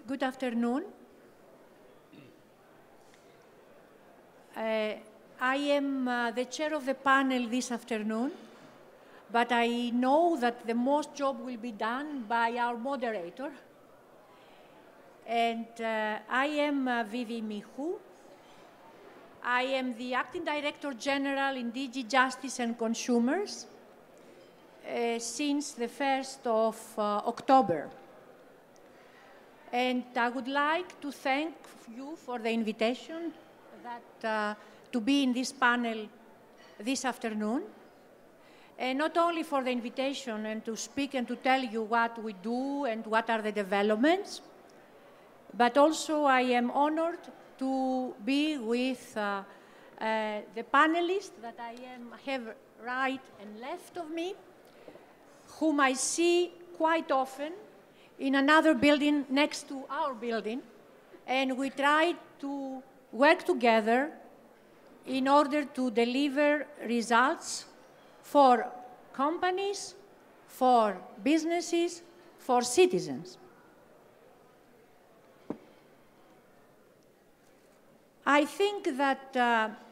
Good afternoon. I am the chair of the panel this afternoon, but I know that the most job will be done by our moderator. And I am Vivi Michou. I am the Acting Director General in DG Justice and Consumers since the 1st of October. And I would like to thank you for the invitation to be in this panel this afternoon. And not only for the invitation and to speak and to tell you what we do and what are the developments, but also I am honored to be with the panelists that I have right and left of me, whom I see quite often in another building next to our building, and we try to work together in order to deliver results for companies, for businesses, for citizens. I think that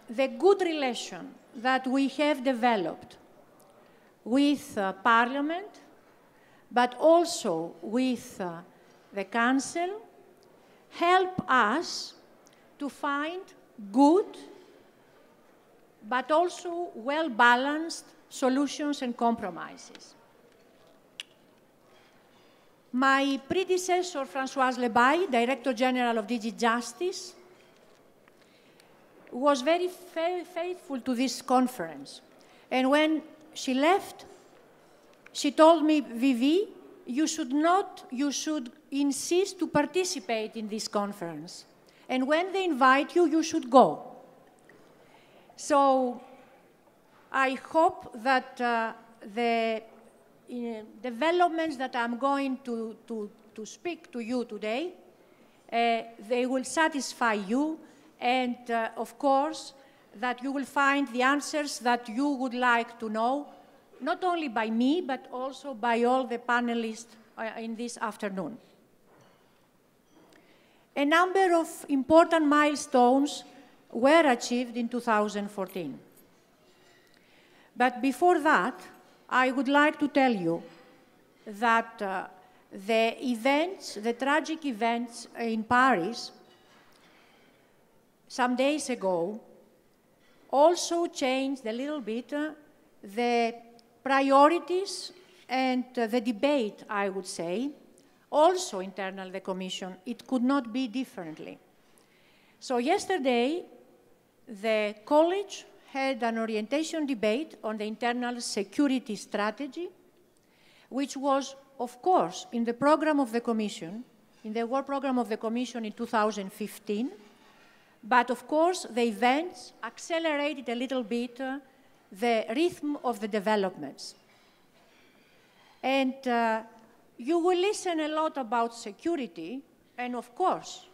the good relation that we have developed with Parliament, but also with the Council, help us to find good, but also well-balanced solutions and compromises. My predecessor, Françoise Lebaille, Director General of DG Justice, was very faithful to this conference. And when she left, she told me, Vivi, you should insist to participate in this conference. And when they invite you, you should go. So I hope that the developments that I'm going to speak to you today, they will satisfy you, and of course, that you will find the answers that you would like to know, not only by me, but also by all the panelists in this afternoon. A number of important milestones were achieved in 2014. But before that, I would like to tell you that the tragic events in Paris some days ago also changed a little bit the priorities and the debate, I would say, also internal the Commission. It could not be differently. So yesterday, the College had an orientation debate on the internal security strategy, which was, of course, in the program of the Commission, in the work program of the Commission in 2015, but of course, the events accelerated a little bit the rhythm of the developments. And you will listen a lot about security, and of course,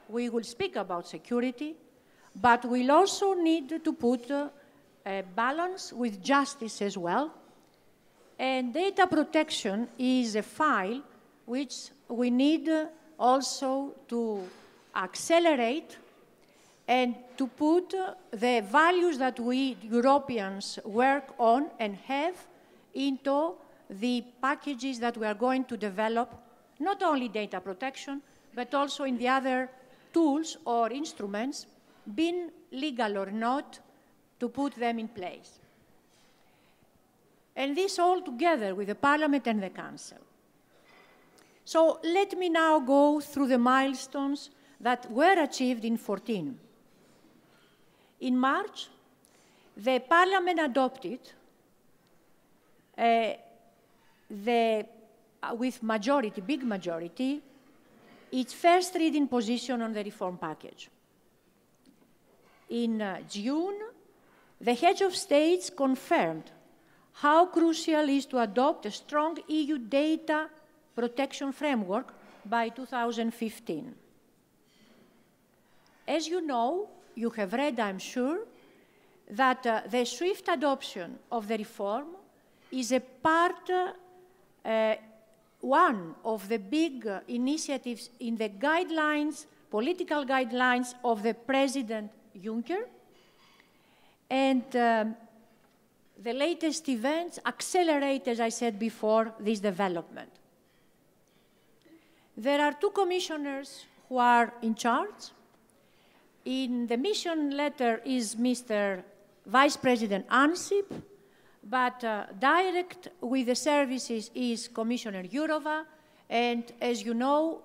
we will speak about security, but we'll also need to put a balance with justice as well. And data protection is a file which we need also to accelerate and to put the values that we Europeans work on and have into the packages that we are going to develop, not only data protection, but also in the other tools or instruments, being legal or not, to put them in place. And this all together with the Parliament and the Council. So let me now go through the milestones that were achieved in 2014. In March, the Parliament adopted with majority, big majority, its first reading position on the reform package. In June, the heads of states confirmed how crucial it is to adopt a strong EU data protection framework by 2015. As you know, you have read, I'm sure, that the swift adoption of the reform is a part one of the big initiatives in the guidelines, political guidelines of the President Juncker. And the latest events accelerate, as I said before, this development. There are two commissioners who are in charge. In the mission letter is Mr. Vice President Ansip, but direct with the services is Commissioner Jourova, and as you know,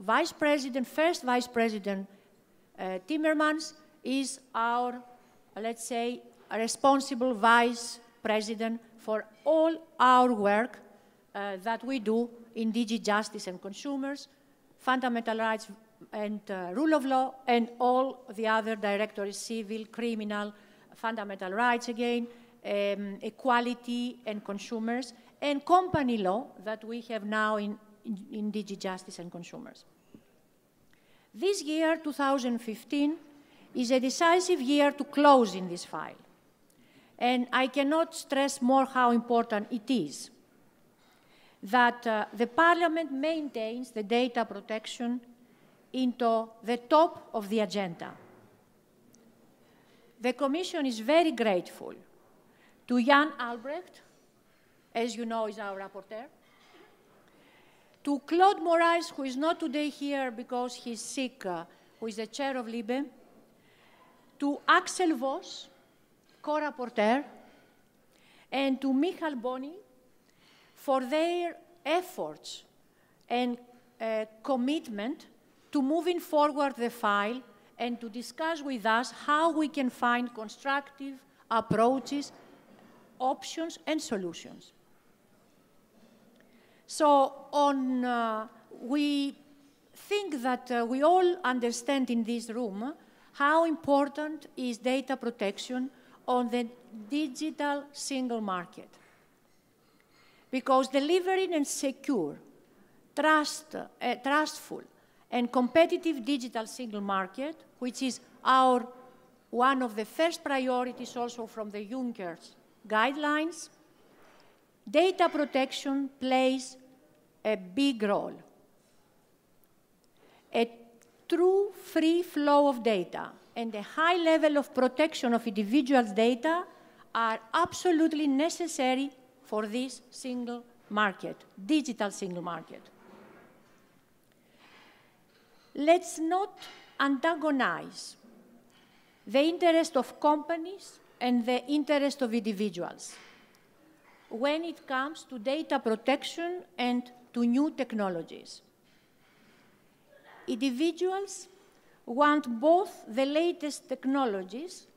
First Vice President Timmermans is our, let's say, responsible Vice President for all our work that we do in DG Justice and Consumers, fundamental rights and rule of law, and all the other directorates, civil, criminal, fundamental rights again, equality and consumers, and company law that we have now in DG Justice and Consumers. This year, 2015, is a decisive year to close in this file. And I cannot stress more how important it is that the Parliament maintains the data protection into the top of the agenda. The Commission is very grateful to Jan Albrecht, as you know is our rapporteur, to Claude Moraes, who is not today here because he's sick, who is the chair of LIBE, to Axel Voss, co-rapporteur, and to Michał Boni for their efforts and commitment to moving forward the file and to discuss with us how we can find constructive approaches, options, and solutions. So we think that we all understand in this room how important is data protection on the digital single market. Because delivering a secure, trustful, and competitive digital single market, which is one of the first priorities also from the Juncker's guidelines, data protection plays a big role. A true free flow of data and a high level of protection of individuals' data are absolutely necessary for this single market, digital single market. Let's not antagonize the interest of companies and the interest of individuals when it comes to data protection and to new technologies. Individuals want both the latest technologies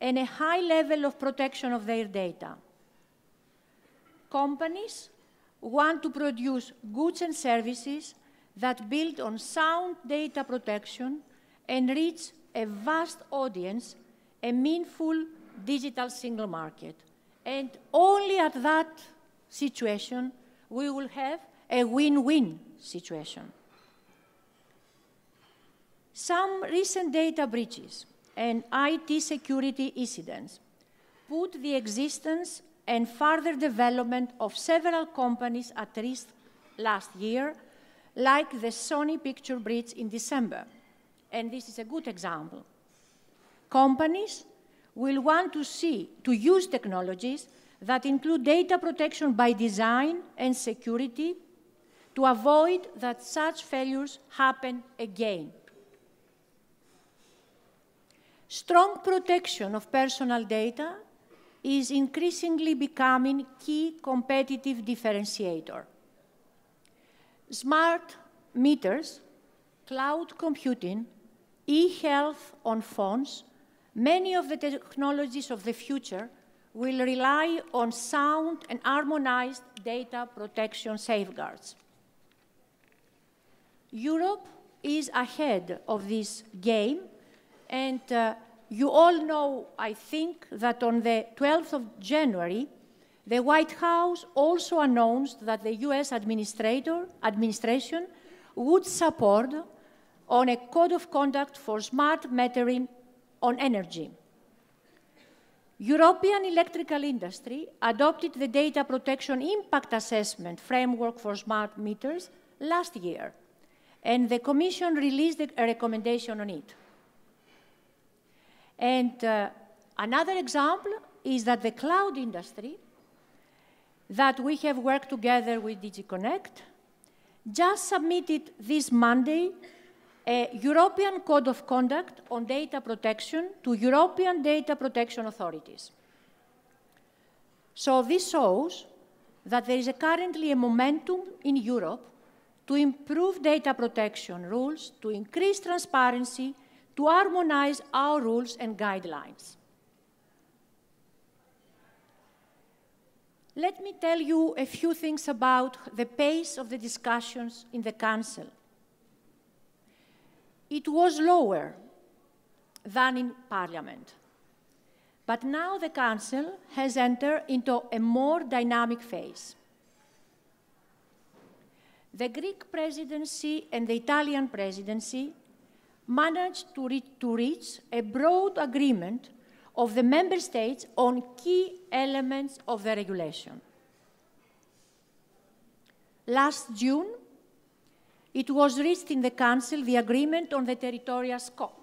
and a high level of protection of their data. Companies want to produce goods and services that build on sound data protection and reach a vast audience, a meaningful digital single market. And only at that situation we will have a win-win situation. Some recent data breaches and IT security incidents put the existence and further development of several companies at risk last year, like the Sony picture breach in December. And this is a good example. Companies will want to use technologies that include data protection by design and security to avoid that such failures happen again. Strong protection of personal data is increasingly becoming key competitive differentiator. Smart meters, cloud computing, e-health on phones, many of the technologies of the future will rely on sound and harmonized data protection safeguards. Europe is ahead of this game, and you all know, I think, that on the 12th of January, the White House also announced that the US administration would support on a code of conduct for smart metering on energy. European electrical industry adopted the data protection impact assessment framework for smart meters last year, and the Commission released a recommendation on it. And another example is that the cloud industry, that we have worked together with DG Connect, just submitted this Monday a European Code of Conduct on data protection to European data protection authorities. So this shows that there is currently a momentum in Europe to improve data protection rules, to increase transparency, to harmonize our rules and guidelines. Let me tell you a few things about the pace of the discussions in the Council. It was lower than in Parliament, but now the Council has entered into a more dynamic phase. The Greek presidency and the Italian presidency managed to reach a broad agreement of the Member States on key elements of the regulation. Last June, it was reached in the Council the agreement on the territorial scope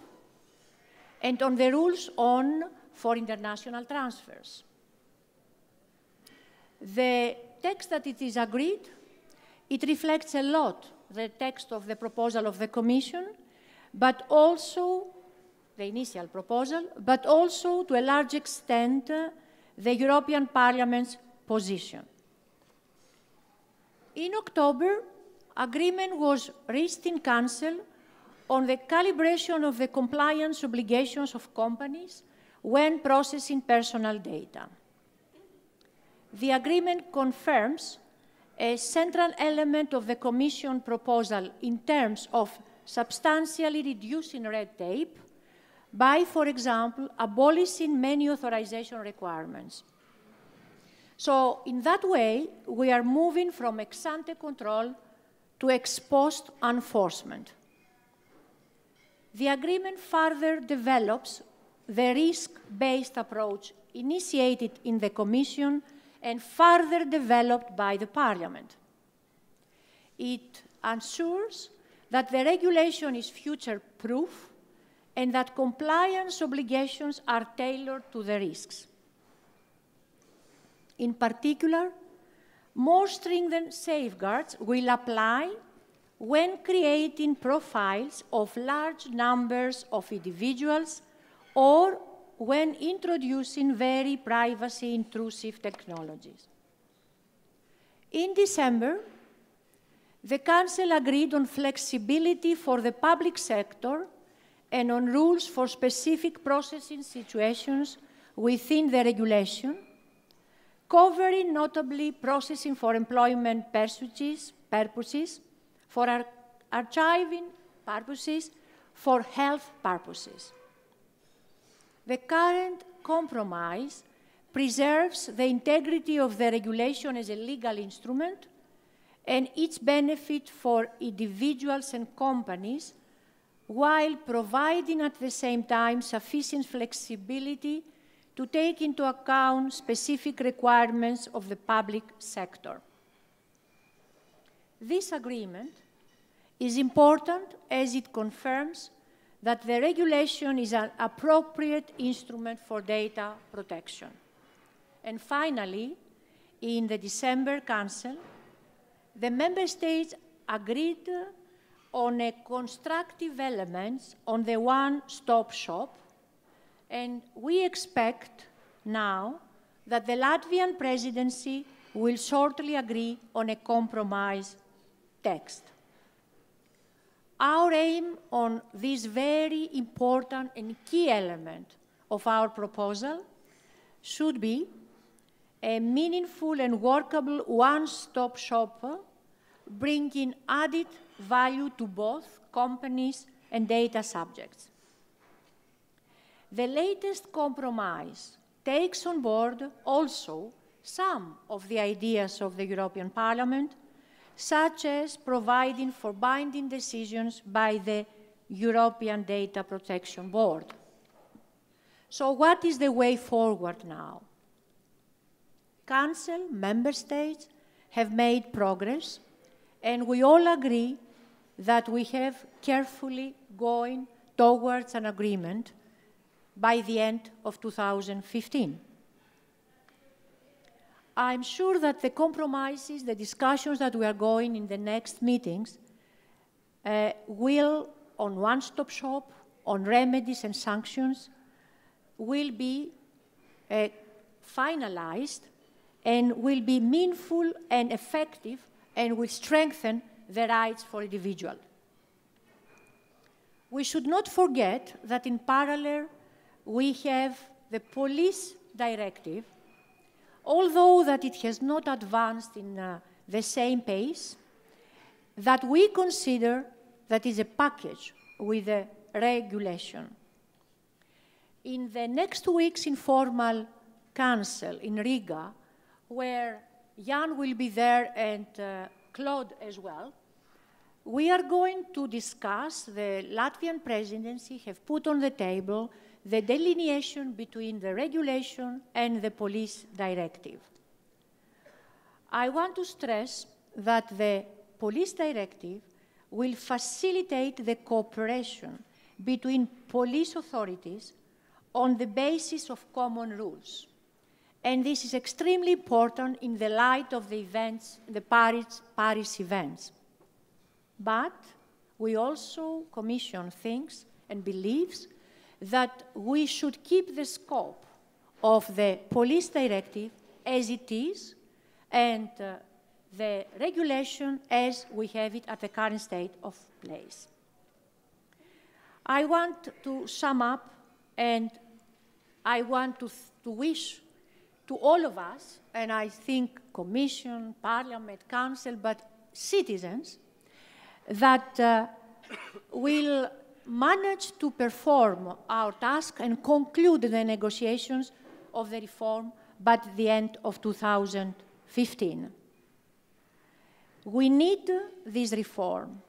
and on the rules for international transfers. The text that it is agreed, it reflects a lot the text of the proposal of the Commission, but also the initial proposal, but also to a large extent the European Parliament's position. In October, agreement was reached in Council on the calibration of the compliance obligations of companies when processing personal data. The agreement confirms a central element of the Commission proposal in terms of substantially reducing red tape by, for example, abolishing many authorization requirements. So in that way, we are moving from ex-ante control to ex-post enforcement. The agreement further develops the risk-based approach initiated in the Commission and further developed by the Parliament. It ensures that the regulation is future-proof and that compliance obligations are tailored to the risks. In particular, more stringent safeguards will apply when creating profiles of large numbers of individuals or when introducing very privacy-intrusive technologies. In December, the Council agreed on flexibility for the public sector and on rules for specific processing situations within the regulation, covering notably processing for employment purposes, for archiving purposes, for health purposes. The current compromise preserves the integrity of the regulation as a legal instrument and its benefit for individuals and companies, while providing at the same time sufficient flexibility to take into account specific requirements of the public sector. This agreement is important as it confirms that the regulation is an appropriate instrument for data protection. And finally, in the December Council, the Member States agreed on a constructive elements on the one-stop shop, and we expect now that the Latvian presidency will shortly agree on a compromise text. Our aim on this very important and key element of our proposal should be a meaningful and workable one-stop shop, bringing added value to both companies and data subjects. The latest compromise takes on board also some of the ideas of the European Parliament, such as providing for binding decisions by the European Data Protection Board. So what is the way forward now? Council, member states have made progress, and we all agree that we have carefully going towards an agreement by the end of 2015. I'm sure that the compromises, the discussions that we are going in the next meetings will, on one-stop shop, on remedies and sanctions, will be finalized and will be meaningful and effective and will strengthen the rights for individuals. We should not forget that in parallel we have the police directive, although that it has not advanced in the same pace, that we consider that is a package with a regulation. In the next week's informal council in Riga, where Jan will be there and Claude as well, we are going to discuss, the Latvian presidency have put on the table the delineation between the regulation and the police directive. I want to stress that the police directive will facilitate the cooperation between police authorities on the basis of common rules. And this is extremely important in the light of the events, the Paris events. But we also, Commission thinks and believes that we should keep the scope of the police directive as it is and the regulation as we have it at the current state of place. I want to sum up, and I want to wish to all of us, and I think Commission, Parliament, Council, but citizens, that will manage to perform our task and conclude the negotiations of the reform by the end of 2015. We need this reform.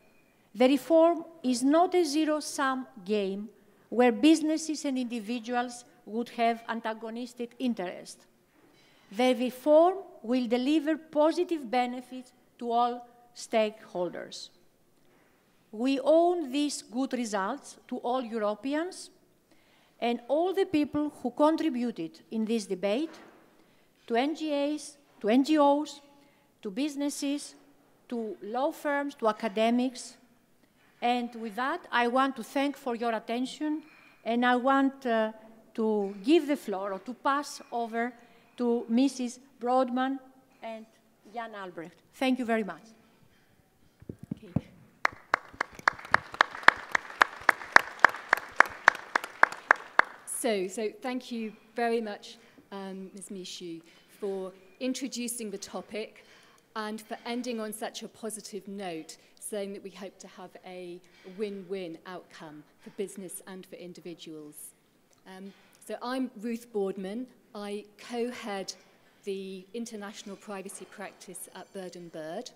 The reform is not a zero-sum game where businesses and individuals would have antagonistic interests. The reform will deliver positive benefits to all stakeholders. We owe these good results to all Europeans and all the people who contributed in this debate, to NGOs, to businesses, to law firms, to academics. And with that, I want to thank for your attention, and I want to give the floor or to pass over to Mrs. Boardman and Jan Albrecht. Thank you very much. Okay. So thank you very much, Ms. Michou, for introducing the topic and for ending on such a positive note, saying that we hope to have a win-win outcome for business and for individuals. So I'm Ruth Boardman. I co-head the international privacy practice at Bird&Bird.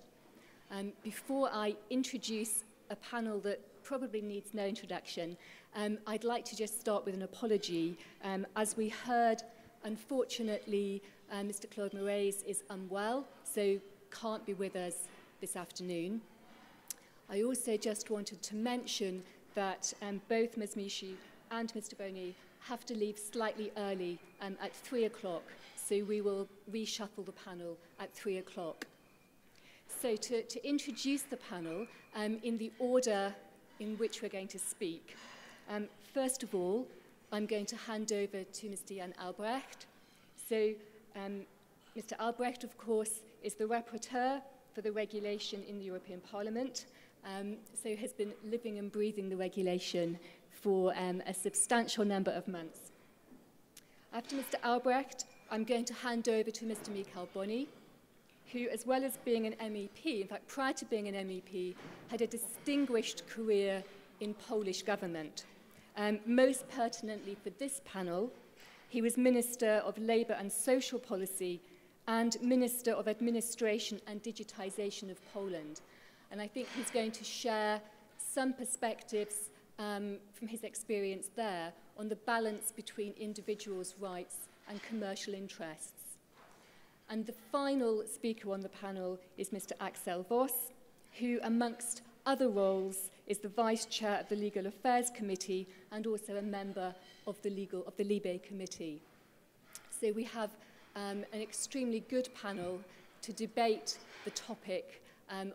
Before I introduce a panel that probably needs no introduction, I'd like to just start with an apology. As we heard, unfortunately, Mr. Claude Moraes is unwell, so can't be with us this afternoon. I also just wanted to mention that both Ms. Michou and Mr. Boni have to leave slightly early at 3 o'clock, so we will reshuffle the panel at 3 o'clock. So to introduce the panel in the order in which we're going to speak, first of all, I'm going to hand over to Mr. Jan Albrecht. So Mr. Albrecht, of course, is the rapporteur for the regulation in the European Parliament, so has been living and breathing the regulation for a substantial number of months. After Mr. Albrecht, I'm going to hand over to Mr. Michał Boni, who, as well as being an MEP, in fact, prior to being an MEP, had a distinguished career in Polish government. Most pertinently for this panel, he was Minister of Labour and Social Policy and Minister of Administration and Digitization of Poland. And I think he's going to share some perspectives from his experience there on the balance between individuals' rights and commercial interests. And the final speaker on the panel is Mr. Axel Voss, who, amongst other roles, is the Vice Chair of the Legal Affairs Committee and also a member of the Libe Committee. So we have an extremely good panel to debate the topic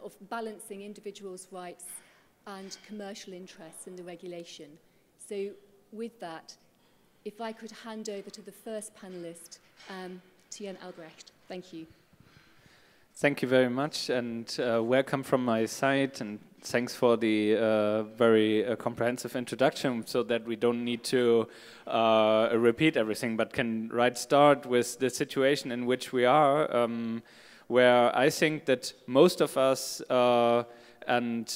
of balancing individuals' rights and commercial interests in the regulation. So with that, if I could hand over to the first panelist, to Jan Albrecht. Thank you. Thank you very much, and welcome from my side, and thanks for the very comprehensive introduction, so that we don't need to repeat everything, but can start with the situation in which we are, where I think that most of us and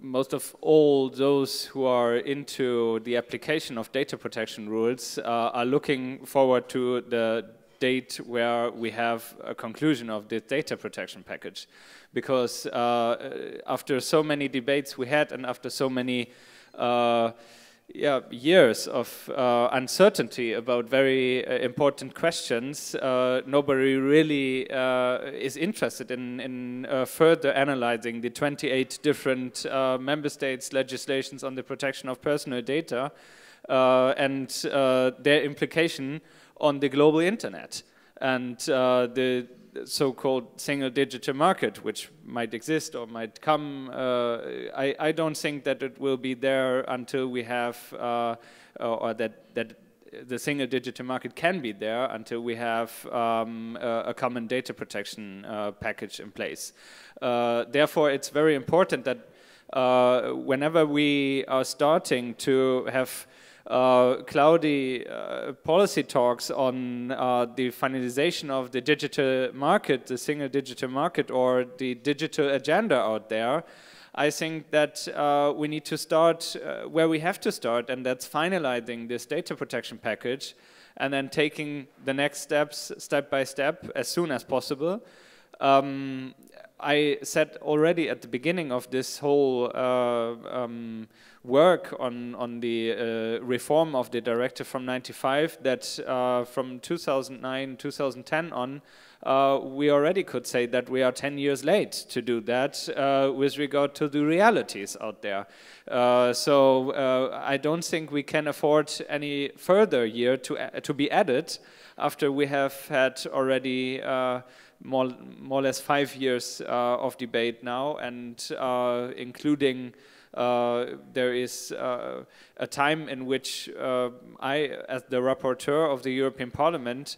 most of all those who are into the application of data protection rules are looking forward to the date where we have a conclusion of this data protection package. Because after so many debates we had, and after so many years of uncertainty about very important questions, nobody really is interested in further analyzing the 28 different member states' legislations on the protection of personal data and their implication on the global internet and the so-called single digital market, which might exist or might come. I don't think that it will be there until we have, or that the single digital market can be there until we have a common data protection package in place. Therefore, it's very important that whenever we are starting to have cloudy policy talks on the finalization of the digital market, the single digital market, or the digital agenda out there, I think that we need to start where we have to start, and that's finalizing this data protection package and then taking the next steps step by step as soon as possible. I said already at the beginning of this whole work on the reform of the directive from '95 that from 2009, 2010 on, we already could say that we are 10 years late to do that with regard to the realities out there. So I don't think we can afford any further year to be added after we have had already more or less 5 years of debate now, and including there is a time in which I, as the rapporteur of the European Parliament,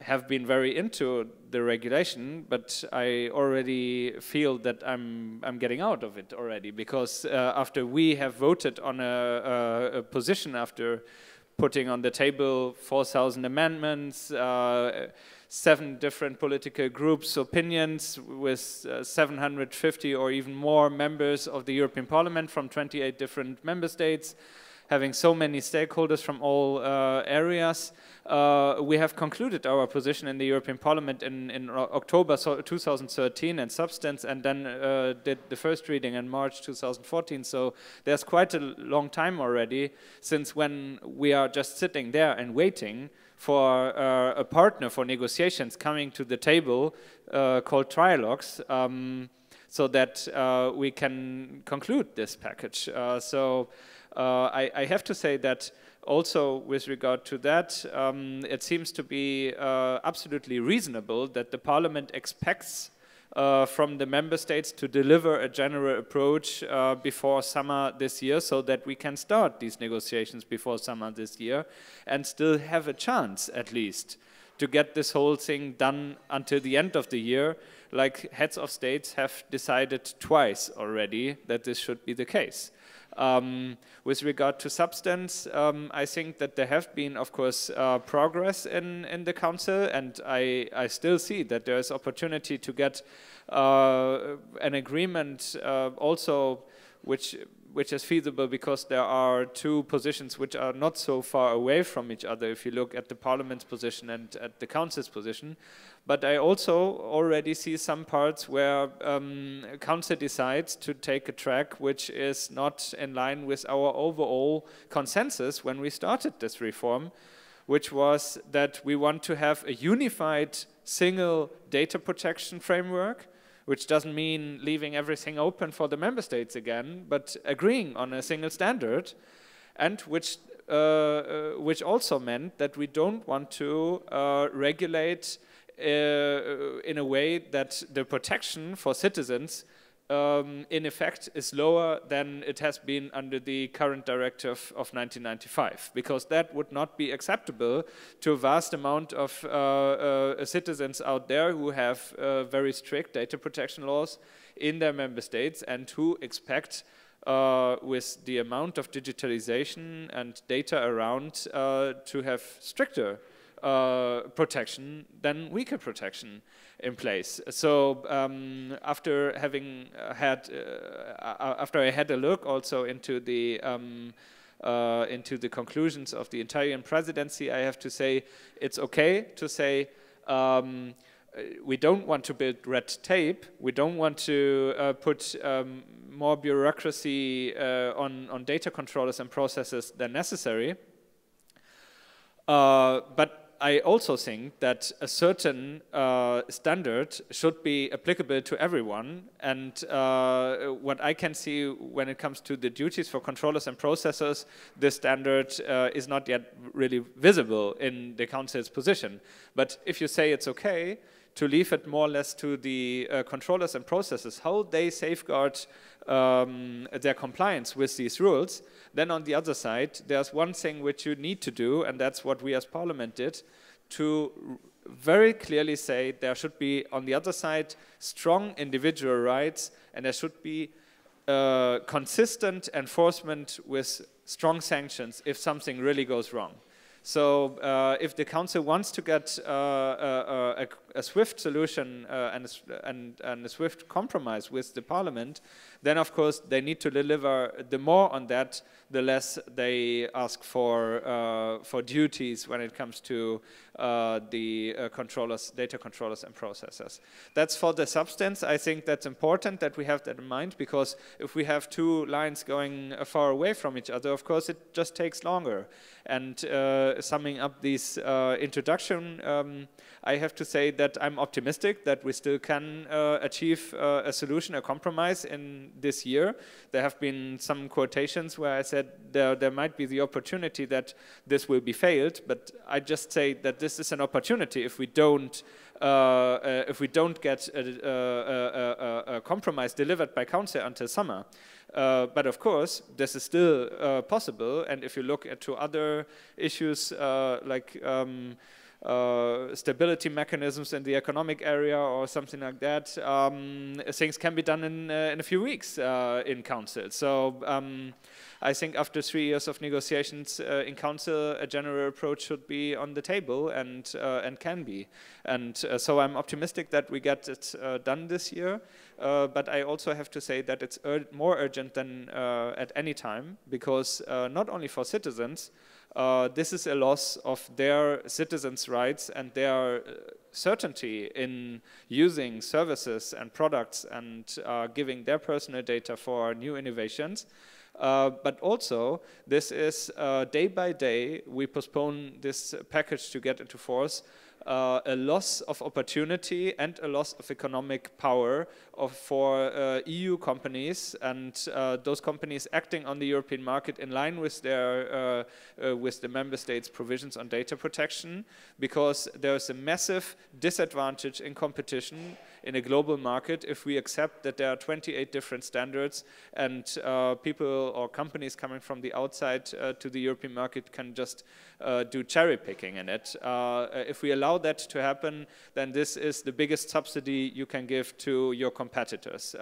have been very into the regulation, but I already feel that I'm getting out of it already, because after we have voted on a position, after putting on the table 4,000 amendments, 7 different political groups' opinions with 750 or even more members of the European Parliament from 28 different member states, having so many stakeholders from all areas, we have concluded our position in the European Parliament in October 2013 in substance, and then did the first reading in March 2014. So there's quite a long time already since when we are just sitting there and waiting for a partner for negotiations coming to the table called trialogues, so that we can conclude this package. I have to say that also with regard to that, it seems to be absolutely reasonable that the Parliament expects from the member states to deliver a general approach before summer this year, so that we can start these negotiations before summer this year and still have a chance, at least, to get this whole thing done until the end of the year, like heads of states have decided twice already that this should be the case. With regard to substance, I think that there have been, of course, progress in the Council, and I still see that there is opportunity to get an agreement also which is feasible because there are two positions which are not so far away from each other if you look at the Parliament's position and at the Council's position. But I also already see some parts where Council decides to take a track which is not in line with our overall consensus when we started this reform, which was that we want to have a unified single data protection framework, which doesn't mean leaving everything open for the member states again, but agreeing on a single standard, and which also meant that we don't want to regulate in a way that the protection for citizens in effect is lower than it has been under the current directive of 1995, because that would not be acceptable to a vast amount of citizens out there who have very strict data protection laws in their member states and who expect with the amount of digitalization and data around to have stricter protection than weaker protection in place. So after having had, after I had a look also into the conclusions of the Italian presidency, I have to say it's okay to say we don't want to build red tape. We don't want to put more bureaucracy on data controllers and processes than necessary. But I also think that a certain standard should be applicable to everyone, and what I can see when it comes to the duties for controllers and processors, this standard is not yet really visible in the Council's position. But if you say it's okay to leave it more or less to the controllers and processors, how they safeguard their compliance with these rules, then on the other side, there's one thing which you need to do, and that's what we as Parliament did, to very clearly say there should be, on the other side, strong individual rights, and there should be consistent enforcement with strong sanctions if something really goes wrong. So if the Council wants to get a swift solution and a swift compromise with the Parliament, then of course they need to deliver. The more on that, the less they ask for duties when it comes to the data controllers and processors. That's for the substance. I think that's important that we have that in mind, because if we have two lines going far away from each other, of course it just takes longer. And summing up this introduction, I have to say that I'm optimistic that we still can achieve a solution, a compromise in this year. There have been some quotations where I said there might be the opportunity that this will be failed, but I just say that this is an opportunity if we don't get a compromise delivered by Council until summer. But of course, this is still possible, and if you look at other issues like stability mechanisms in the economic area or something like that, things can be done in a few weeks in Council. So I think after 3 years of negotiations in Council, a general approach should be on the table and can be. And so I'm optimistic that we get it done this year. But I also have to say that it's more urgent than at any time, because not only for citizens, this is a loss of their citizens' rights and their certainty in using services and products and giving their personal data for new innovations. But also, this is day by day, we postpone this package to get into force, a loss of opportunity and a loss of economic power for EU companies and those companies acting on the European market in line with their with the member states' provisions on data protection, because there is a massive disadvantage in competition in a global market if we accept that there are 28 different standards and people or companies coming from the outside to the European market can just do cherry picking in it. If we allow that to happen, then this is the biggest subsidy you can give to your competitors.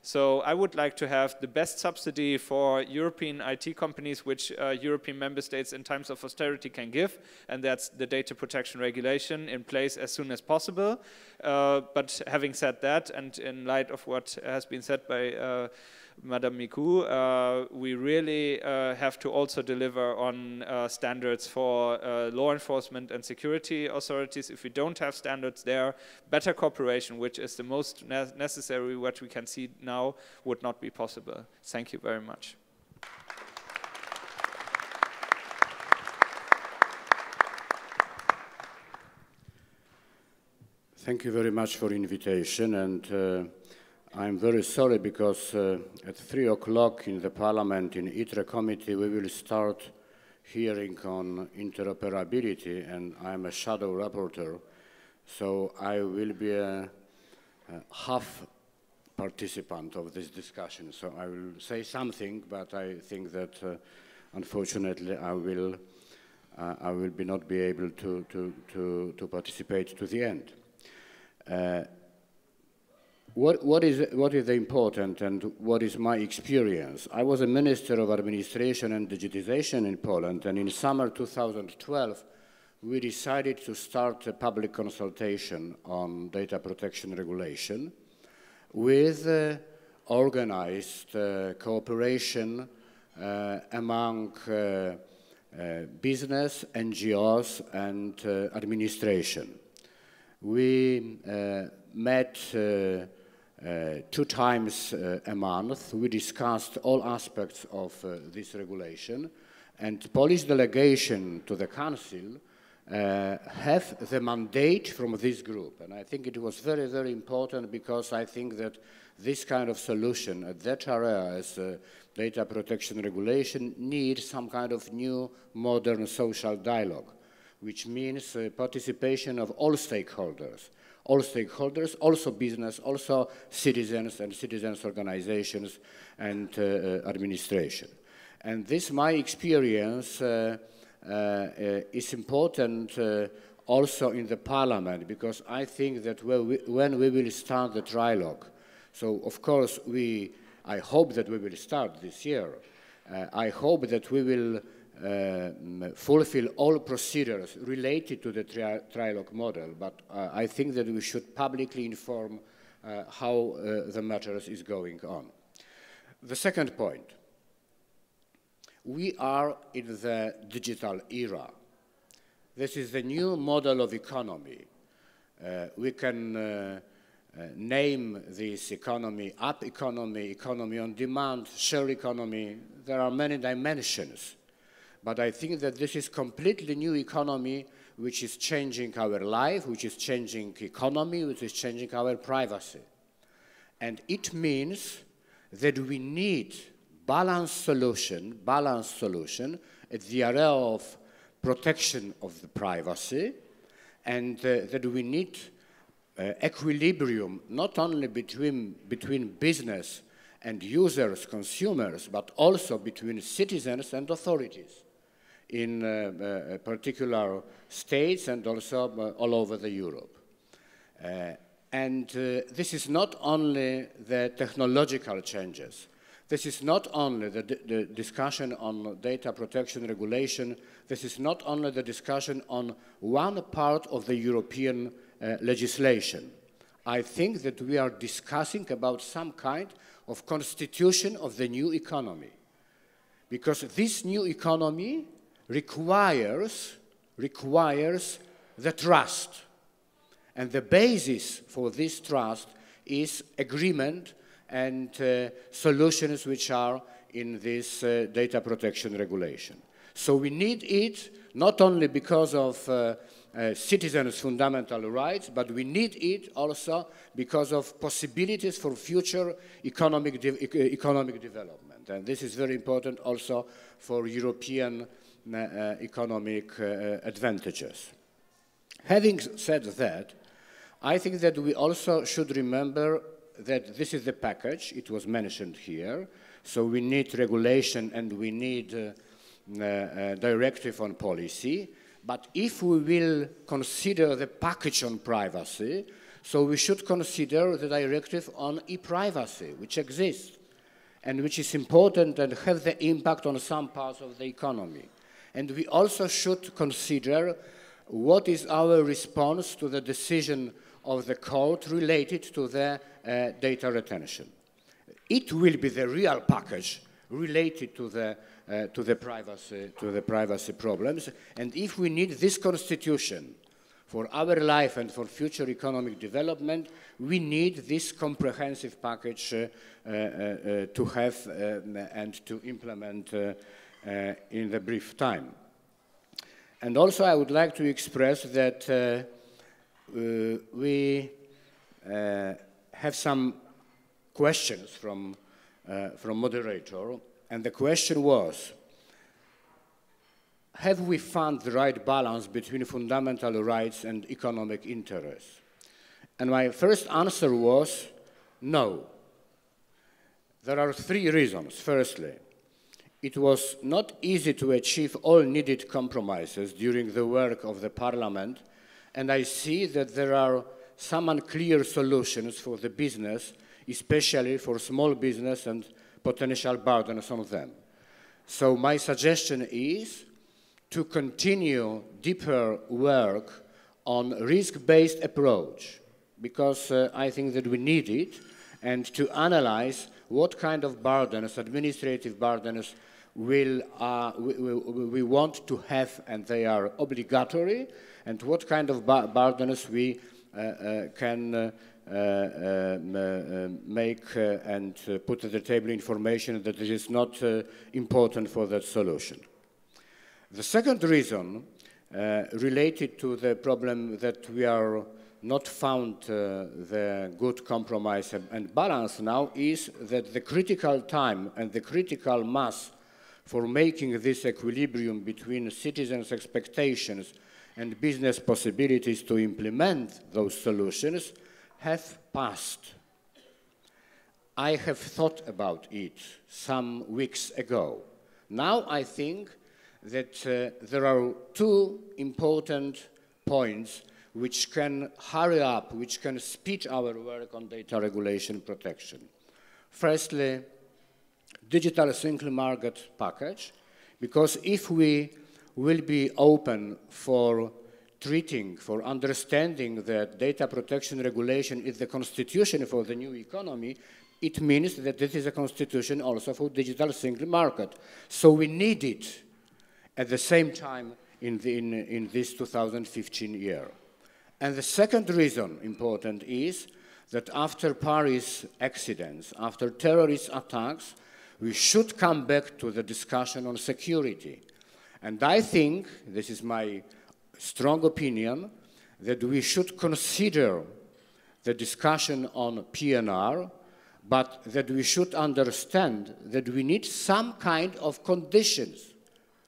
So I would like to have the best subsidy for European IT companies which European member states in times of austerity can give, and that's the data protection regulation in place as soon as possible. But having said that, and in light of what has been said by Madame Michou, we really have to also deliver on standards for law enforcement and security authorities. If we don't have standards there, better cooperation, which is the most necessary, what we can see now, would not be possible. Thank you very much. Thank you very much for the invitation, and I'm very sorry because at 3 o'clock in the Parliament, in ITRE committee, we will start hearing on interoperability, and I'm a shadow rapporteur, so I will be a half participant of this discussion. So I will say something, but I think that unfortunately I will not be able to participate to the end. What is the important and what is my experience? I was a Minister of Administration and Digitization in Poland, and in summer 2012 we decided to start a public consultation on data protection regulation with organized cooperation among business, NGOs and administration. We met 2 times a month. We discussed all aspects of this regulation, and the Polish delegation to the Council have the mandate from this group. And I think it was very, very important, because I think that this kind of solution at that area as data protection regulation needs some kind of new modern social dialogue, which means participation of all stakeholders, also business, also citizens and citizens' organizations and administration. And this, my experience, is important also in the Parliament, because I think that when we will start the trilogue, so of course I hope that we will start this year. I hope that we will fulfill all procedures related to the trilogue model, but I think that we should publicly inform how the matters is going on. The second point, we are in the digital era. This is the new model of economy. We can name this economy app economy, economy on demand, share economy. There are many dimensions. But I think that this is completely new economy which is changing our life, which is changing economy, which is changing our privacy. And it means that we need balanced solution at the area of protection of the privacy, and that we need equilibrium not only between business and users, consumers, but also between citizens and authorities in particular states and also all over Europe. This is not only the technological changes. This is not only the discussion on data protection regulation. This is not only the discussion on one part of the European legislation. I think that we are discussing about some kind of constitution of the new economy, because this new economy requires the trust, and the basis for this trust is agreement and solutions which are in this data protection regulation. So we need it not only because of citizens' fundamental rights, but we need it also because of possibilities for future economic development. And this is very important also for European economic advantages. Having said that, I think that we also should remember that this is the package. It was mentioned here. So we need regulation and we need directive on policy. But if we will consider the package on privacy, so we should consider the directive on e-privacy, which exists and which is important and has the impact on some parts of the economy. And we also should consider what is our response to the decision of the court related to the data retention. it will be the real package related to the privacy problems. And if we need this constitution for our life and for future economic development, we need this comprehensive package to have and to implement in the brief time. And also I would like to express that we have some questions from Moderator, and the question was, have we found the right balance between fundamental rights and economic interests? And my first answer was no. There are three reasons. Firstly, it was not easy to achieve all needed compromises during the work of the Parliament, and I see that there are some unclear solutions for the business, especially for small business and potential burdens on them. So my suggestion is to continue deeper work on risk-based approach, because I think that we need it, and to analyze what kind of burdens, administrative burdens, we want to have, and they are obligatory, and what kind of burdens we can make and put at the table information that it is not important for that solution. The second reason related to the problem that we are not found the good compromise and balance now is that the critical time and the critical mass for making this equilibrium between citizens' expectations and business possibilities to implement those solutions have passed. I have thought about it some weeks ago. Now I think that there are two important points which can hurry up, which can speed our work on data regulation protection. Firstly, digital single market package, because if we will be open for treating, for understanding that data protection regulation is the constitution for the new economy, it means that this is a constitution also for digital single market. So we need it at the same time in this 2015 year. And the second reason important is that after Paris accidents, after terrorist attacks, we should come back to the discussion on security. And I think, this is my strong opinion, that we should consider the discussion on PNR, but that we should understand that we need some kind of conditions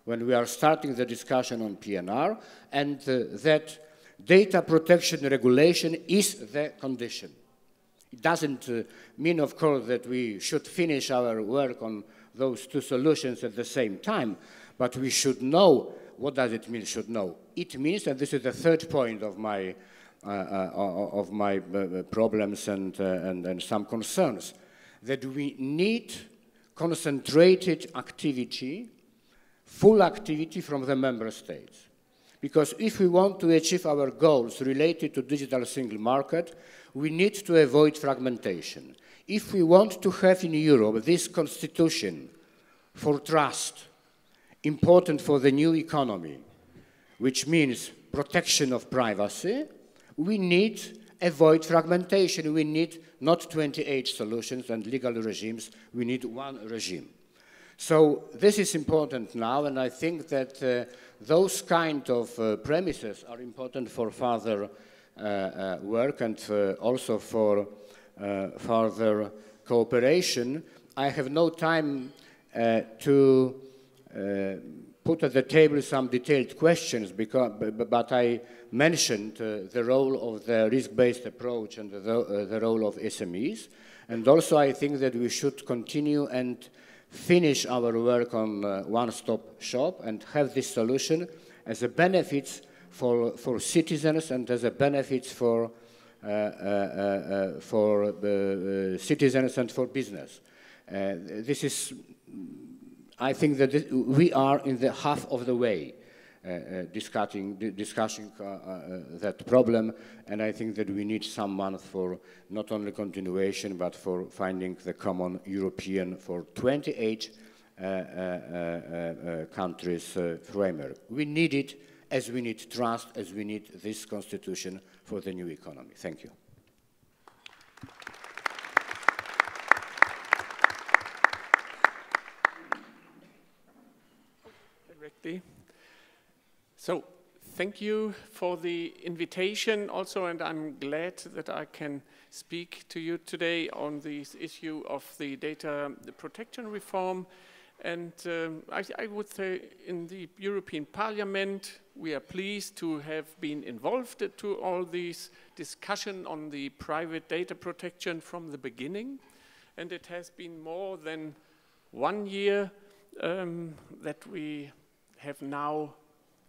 when we are starting the discussion on PNR, and that data protection regulation is the condition. It doesn't mean, of course, that we should finish our work on those two solutions at the same time, but we should know. What does it mean, should know? It means, and this is the third point of my problems and some concerns, that we need concentrated activity, full activity from the member states. Because if we want to achieve our goals related to digital single market, we need to avoid fragmentation. If we want to have in Europe this constitution for trust, important for the new economy, which means protection of privacy, we need avoid fragmentation. We need not 28 solutions and legal regimes, we need one regime. So this is important now, and I think that those kind of premises are important for further work and also for further cooperation. I have no time to put at the table some detailed questions, but I mentioned the role of the risk-based approach and the role of SMEs. And also I think that we should continue and finish our work on one-stop shop and have this solution as a benefit for citizens and as a benefit for citizens and for business. This is, I think that we are in the half of the way. discussing that problem, and I think that we need some month for not only continuation but for finding the common European for 28 countries framework. We need it as we need trust, as we need this constitution for the new economy. Thank you. Directly. So, thank you for the invitation also, and I'm glad that I can speak to you today on this issue of the data protection reform. And I would say in the European Parliament, we are pleased to have been involved to all these discussion on the private data protection from the beginning. And it has been more than 1 year that we have now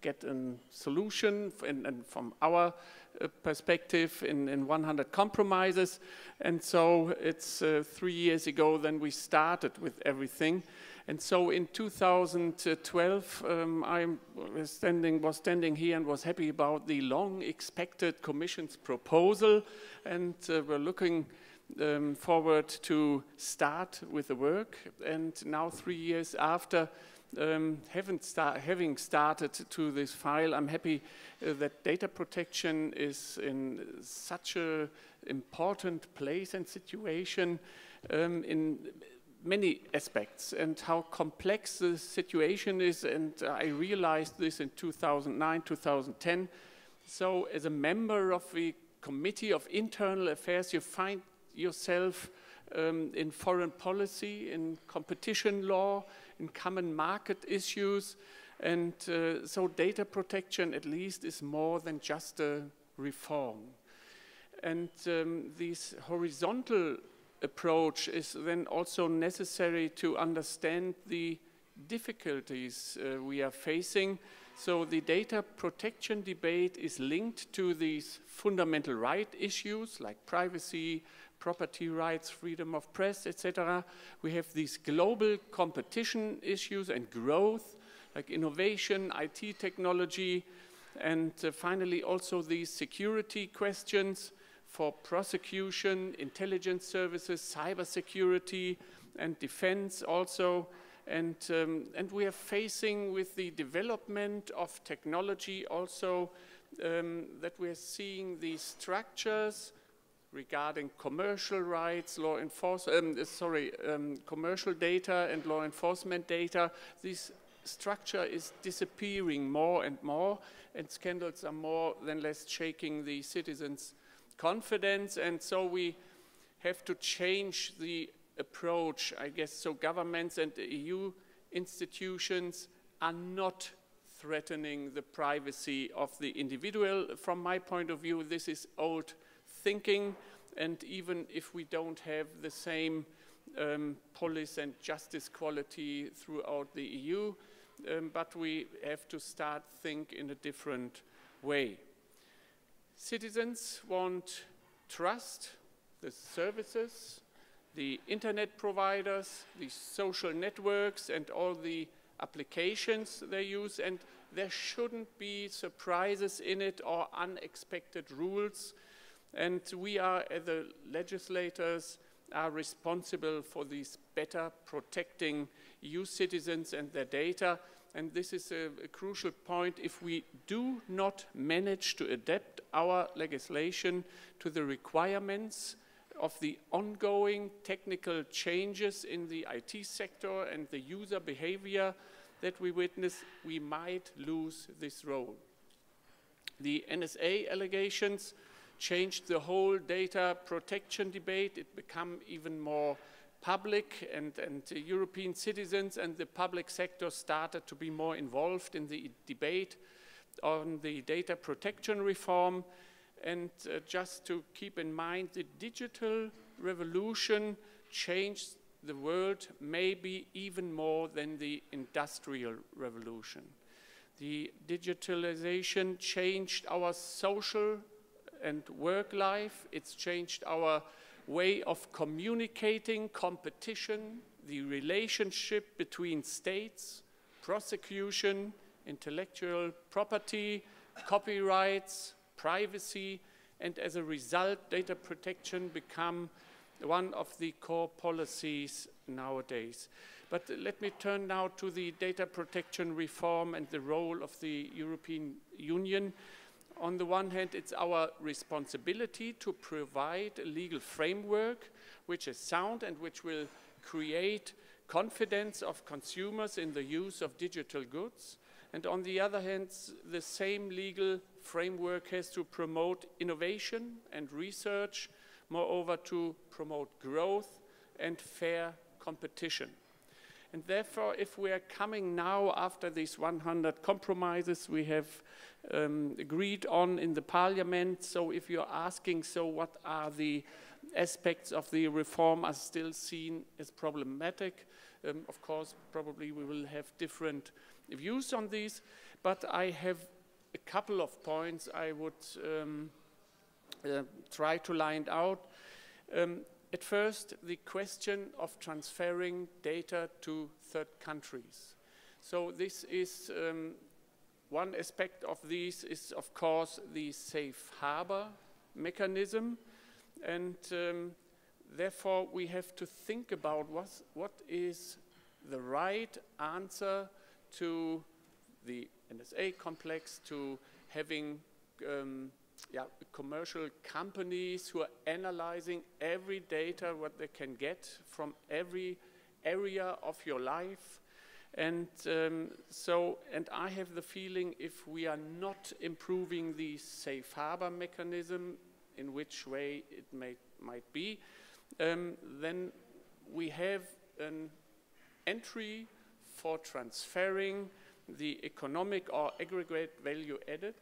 get a solution and from our perspective in 100 compromises. And so it's 3 years ago then we started with everything. And so in 2012, I was standing here and was happy about the long expected Commission's proposal, and we're looking forward to start with the work. And now 3 years after, having started to this file, I'm happy that data protection is in such an important place and situation in many aspects, and how complex the situation is, and I realized this in 2009, 2010. So as a member of the Committee of Internal Affairs, you find yourself in foreign policy, in competition law, in common market issues, and so data protection at least is more than just a reform. And this horizontal approach is then also necessary to understand the difficulties we are facing. So the data protection debate is linked to these fundamental right issues like privacy, property rights, freedom of press, etc. We have these global competition issues and growth, like innovation, IT technology, and finally also these security questions for prosecution, intelligence services, cybersecurity, and defense also. And we are facing with the development of technology also that we are seeing these structures regarding commercial rights, law enforcement, commercial data and law enforcement data. This structure is disappearing more and more, and scandals are more than less shaking the citizens' confidence, and so we have to change the approach, I guess. So governments and the EU institutions are not threatening the privacy of the individual. From my point of view, this is old thinking, and even if we don't have the same police and justice quality throughout the EU, but we have to start think in a different way. Citizens want trust, the services, the internet providers, the social networks, and all the applications they use, and there shouldn't be surprises in it or unexpected rules. And we are, as the legislators, are responsible for these better protecting EU citizens and their data. And this is a crucial point. If we do not manage to adapt our legislation to the requirements of the ongoing technical changes in the IT sector and the user behavior that we witness, we might lose this role. The NSA allegations changed the whole data protection debate. It became even more public, and European citizens and the public sector started to be more involved in the debate on the data protection reform. And just to keep in mind, the digital revolution changed the world maybe even more than the industrial revolution. The digitalization changed our social and work life. It's changed our way of communicating, competition, the relationship between states, prosecution, intellectual property, copyrights, privacy, and as a result, data protection become one of the core policies nowadays. But let me turn now to the data protection reform and the role of the European Union. On the one hand, it's our responsibility to provide a legal framework which is sound and which will create confidence of consumers in the use of digital goods. And on the other hand, the same legal framework has to promote innovation and research, moreover to promote growth and fair competition. And therefore, if we are coming now after these 100 compromises we have agreed on in the Parliament, so if you're asking, so what are the aspects of the reform are still seen as problematic, of course, probably we will have different views on these, but I have a couple of points I would try to line out. At first, the question of transferring data to third countries. So this is one aspect of this is, of course, the safe harbor mechanism, and therefore we have to think about what is the right answer to the NSA complex, to having commercial companies who are analyzing every data what they can get from every area of your life. And and I have the feeling if we are not improving the safe harbor mechanism, in which way it might be, then we have an entry for transferring the economic or aggregate value added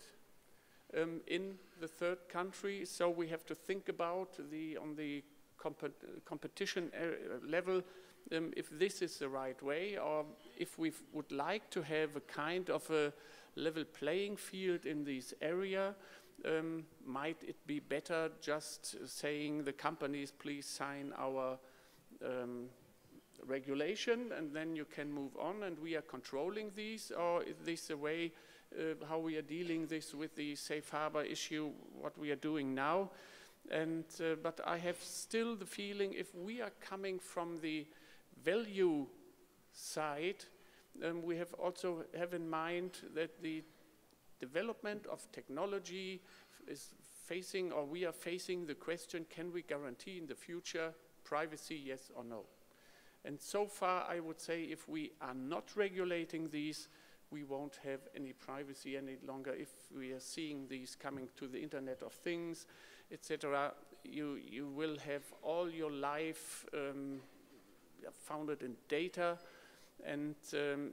in the third country. So we have to think about on the competition level if this is the right way, or if we would like to have a kind of a level playing field in this area. Might it be better just saying the companies please sign our regulation and then you can move on and we are controlling these, or is this a way how we are dealing this with the safe harbor issue, what we are doing now? And but I have still the feeling if we are coming from the value side, we have also have in mind that the development of technology is facing, or we are facing the question, can we guarantee in the future privacy, yes or no? And so far I would say if we are not regulating these, we won't have any privacy any longer. If we are seeing these coming to the Internet of Things, etc., you will have all your life founded in data, and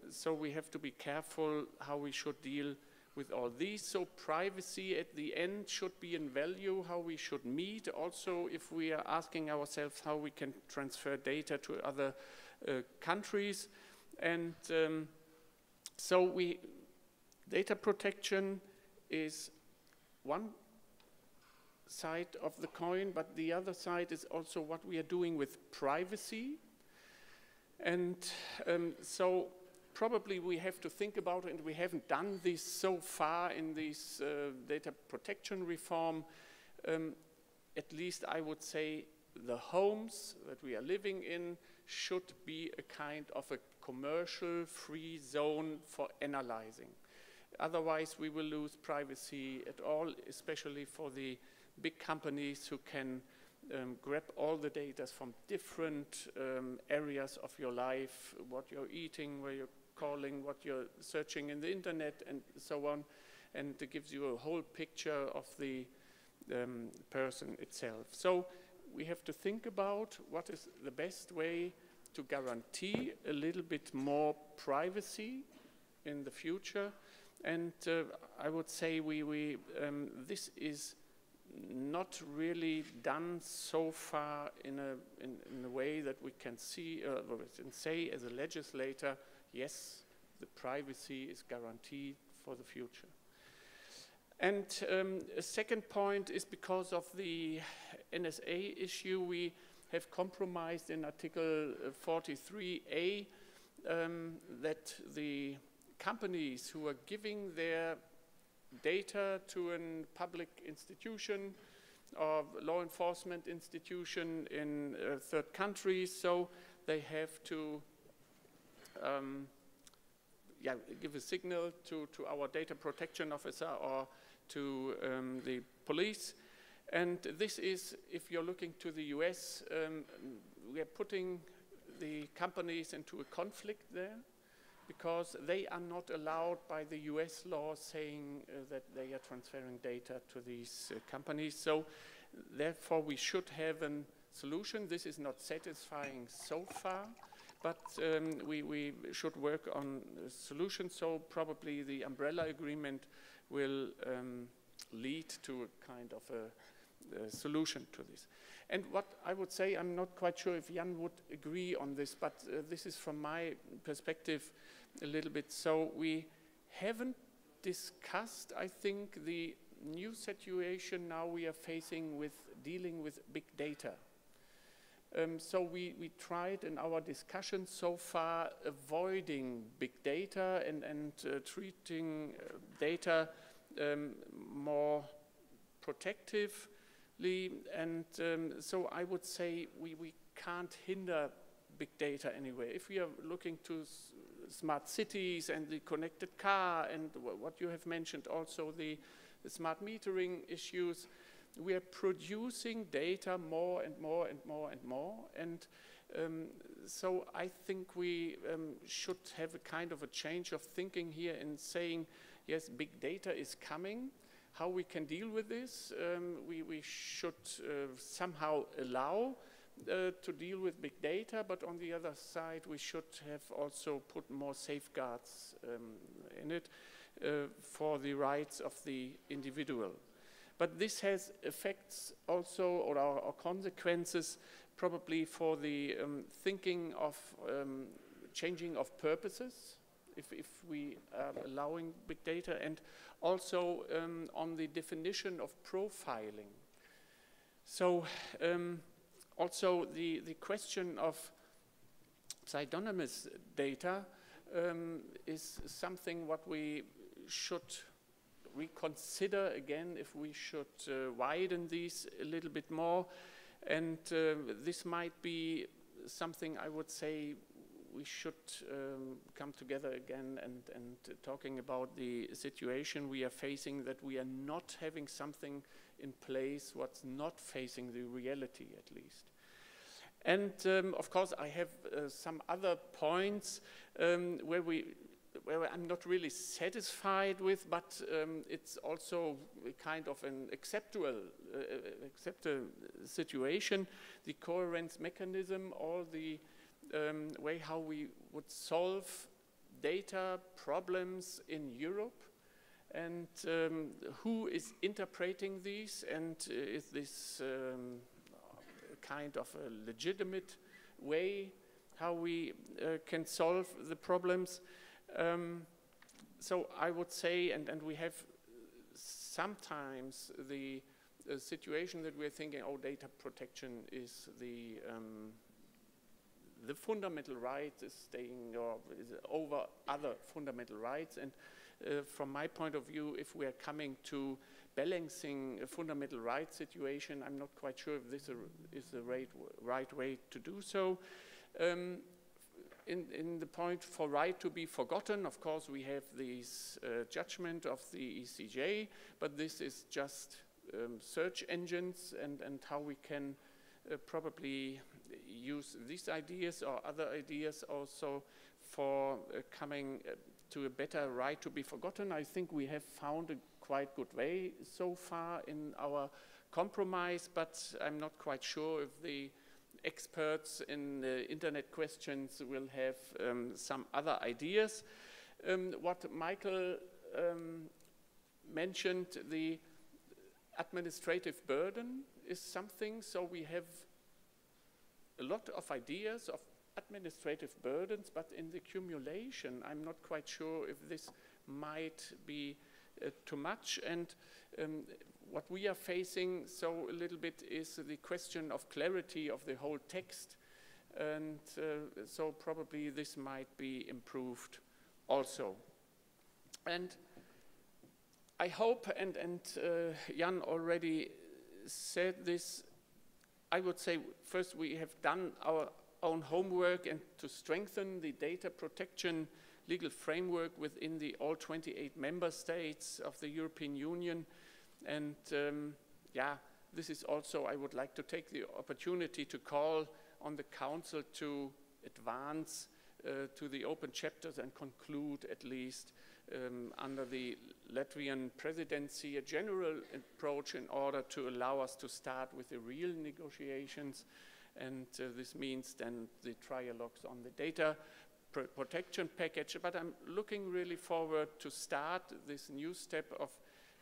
so we have to be careful how we should deal with all these. So privacy at the end should be in value, how we should meet. Also, if we are asking ourselves how we can transfer data to other countries. And so data protection is one side of the coin, but the other side is also what we are doing with privacy. And so probably we have to think about it, and we haven't done this so far in this data protection reform. At least I would say the homes that we are living in should be a kind of a commercial free zone for analyzing. Otherwise we will lose privacy at all, especially for the big companies who can grab all the data from different areas of your life, what you're eating, where you're calling, what you're searching in the internet, and so on, and it gives you a whole picture of the person itself. So we have to think about what is the best way to guarantee a little bit more privacy in the future, and I would say this is not really done so far in a way that we can see and say as a legislator, yes, the privacy is guaranteed for the future. And a second point is because of the NSA issue, we have compromised in Article 43A that the companies who are giving their data to a public institution or law enforcement institution in third countries, so they have to give a signal to our data protection officer or to the police. And this is, if you're looking to the US, we are putting the companies into a conflict there, because they are not allowed by the US law saying that they are transferring data to these companies. So therefore we should have a solution. This is not satisfying so far, but we should work on a solution. So probably the umbrella agreement will lead to a kind of a solution to this. And what I would say, I'm not quite sure if Jan would agree on this, but this is from my perspective a little bit. So we haven't discussed, I think, the new situation now we are facing with dealing with big data. So we tried in our discussion so far avoiding big data and treating data more protectively, and so I would say we can't hinder big data anyway. If we are looking to smart cities and the connected car and what you have mentioned, also the smart metering issues, we are producing data more and more and more and more, and so I think we should have a kind of a change of thinking here in saying, yes, big data is coming. How we can deal with this, we should somehow allow to deal with big data, but on the other side we should have also put more safeguards in it for the rights of the individual. But this has effects also, or consequences probably for the thinking of changing of purposes, if we are allowing big data, and also on the definition of profiling. So also the question of pseudonymous data is something what we should reconsider again, if we should widen these a little bit more. And this might be something I would say we should come together again and talking about the situation we are facing, that we are not having something in place what's not facing the reality at least. And of course I have some other points where I'm not really satisfied with, but it's also a kind of an acceptable situation. The coherence mechanism, or the way how we would solve data problems in Europe, and who is interpreting these, and is this kind of a legitimate way how we can solve the problems. So I would say, and we have sometimes the situation that we're thinking, oh, data protection is the fundamental right is staying or is over other fundamental rights. And from my point of view, if we are coming to balancing a fundamental rights situation, I'm not quite sure if this is the right way to do so. In the point for right to be forgotten, of course, we have this judgment of the ECJ, but this is just search engines, and how we can probably use these ideas or other ideas also for coming to a better right to be forgotten. I think we have found a quite good way so far in our compromise, but I'm not quite sure if the experts in internet questions will have some other ideas. What Michael mentioned, the administrative burden is something, so we have a lot of ideas of administrative burdens, but in the accumulation, I'm not quite sure if this might be too much. And what we are facing so a little bit is the question of clarity of the whole text, and so probably this might be improved also. And I hope, and Jan already said this, I would say first we have done our own homework and to strengthen the data protection legal framework within the all 28 member states of the European Union. And yeah, this is also, I would like to take the opportunity to call on the Council to advance to the open chapters and conclude at least under the Latvian presidency a general approach in order to allow us to start with the real negotiations. And this means then the trialogues on the data protection package. But I'm looking really forward to start this new step of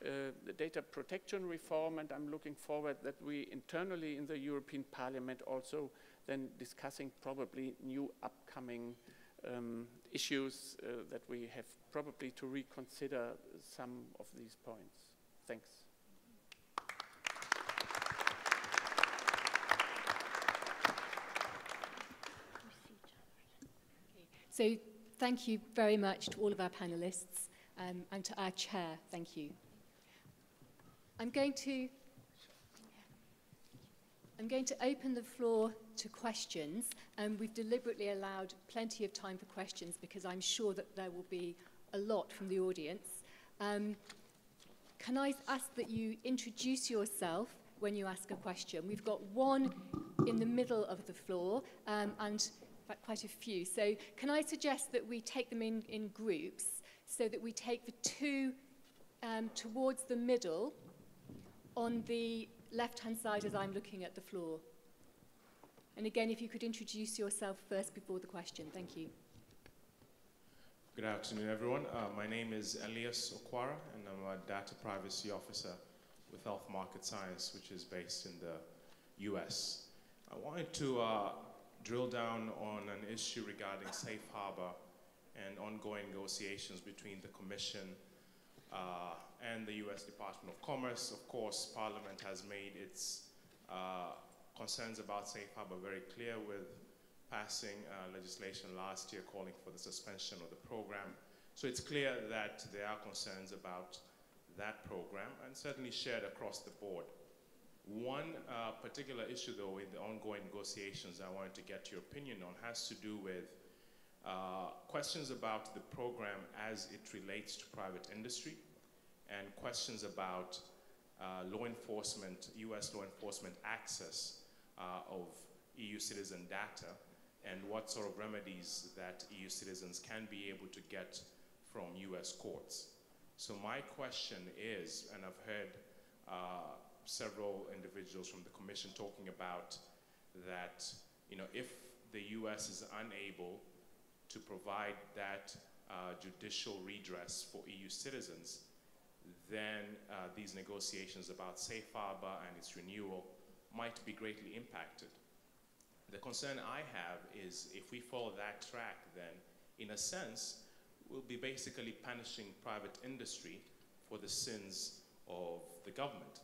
the data protection reform, and I'm looking forward that we internally in the European Parliament also then discussing probably new upcoming issues that we have probably to reconsider some of these points. Thanks. So thank you very much to all of our panelists and to our chair. Thank you. I'm going to open the floor to questions, and we've deliberately allowed plenty of time for questions because I'm sure that there will be a lot from the audience. Can I ask that you introduce yourself when you ask a question? We've got one in the middle of the floor and in fact quite a few. So can I suggest that we take them in groups so that we take the two towards the middle on the left-hand side as I'm looking at the floor. And again, if you could introduce yourself first before the question. Thank you. Good afternoon, everyone. My name is Elias Okwara, and I'm a data privacy officer with Health Market Science, which is based in the US. I wanted to drill down on an issue regarding safe harbor and ongoing negotiations between the Commission and the US Department of Commerce. Of course, Parliament has made its concerns about safe harbor very clear with passing legislation last year calling for the suspension of the program. So it's clear that there are concerns about that program and certainly shared across the board. One particular issue, though, in the ongoing negotiations I wanted to get your opinion on has to do with questions about the program as it relates to private industry and questions about law enforcement, US law enforcement access of EU citizen data and what sort of remedies that EU citizens can be able to get from US courts. So my question is, and I've heard several individuals from the Commission talking about that, if the US is unable to provide that judicial redress for EU citizens, then these negotiations about safe harbor and its renewal might be greatly impacted. The concern I have is if we follow that track, then in a sense, we'll be basically punishing private industry for the sins of the government.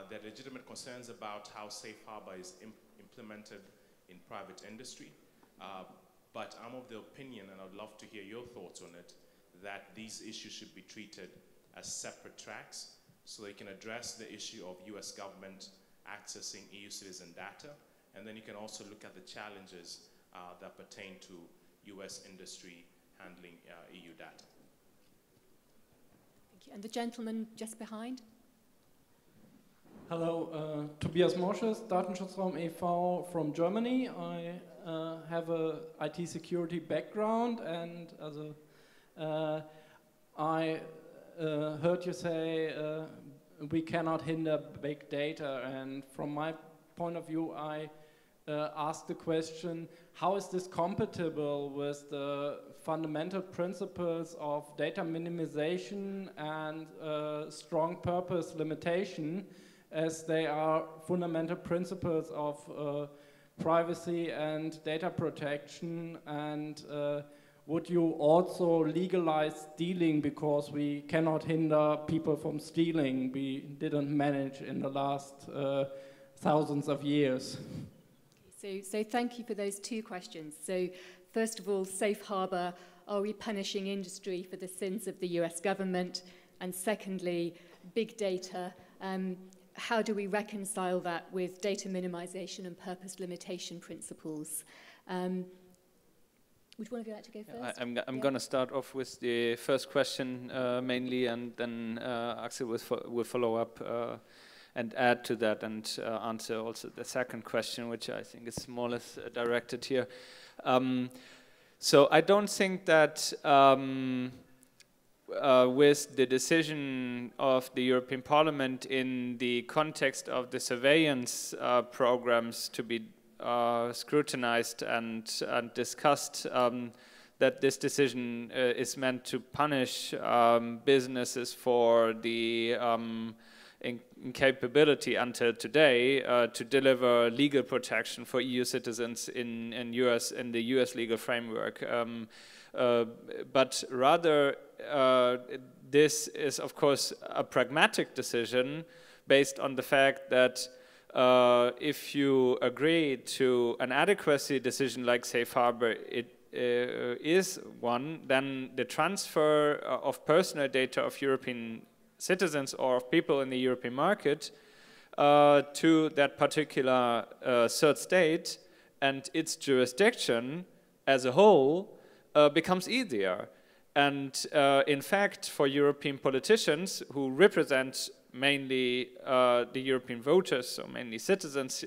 There are legitimate concerns about how safe harbor is implemented in private industry, but I'm of the opinion, and I'd love to hear your thoughts on it, that these issues should be treated as separate tracks so they can address the issue of US government accessing EU citizen data, and then you can also look at the challenges that pertain to US industry handling EU data. Thank you. And the gentleman just behind. Hello, Tobias Mosches, Datenschutzraum e.V. from Germany. I have a IT security background, and I heard you say we cannot hinder big data, and from my point of view, I asked the question, how is this compatible with the fundamental principles of data minimization and strong purpose limitation, as they are fundamental principles of privacy and data protection? And would you also legalize stealing, because we cannot hinder people from stealing? We didn't manage in the last thousands of years. So thank you for those two questions. So first of all, safe harbor, we punishing industry for the sins of the US government? And secondly, big data, how do we reconcile that with data minimization and purpose limitation principles? Would one of you like to go first? I'm going to start off with the first question mainly, and then Axel will follow up and add to that and answer also the second question, which I think is more or less directed here. So I don't think that with the decision of the European Parliament in the context of the surveillance programs to be scrutinized and discussed, that this decision is meant to punish businesses for the incapability until today to deliver legal protection for EU citizens in the US legal framework. But rather, this is of course a pragmatic decision based on the fact that if you agree to an adequacy decision like safe harbor, it is one, then the transfer of personal data of European citizens or of people in the European market to that particular third state and its jurisdiction as a whole becomes easier. And in fact, for European politicians who represent mainly the European voters, so mainly citizens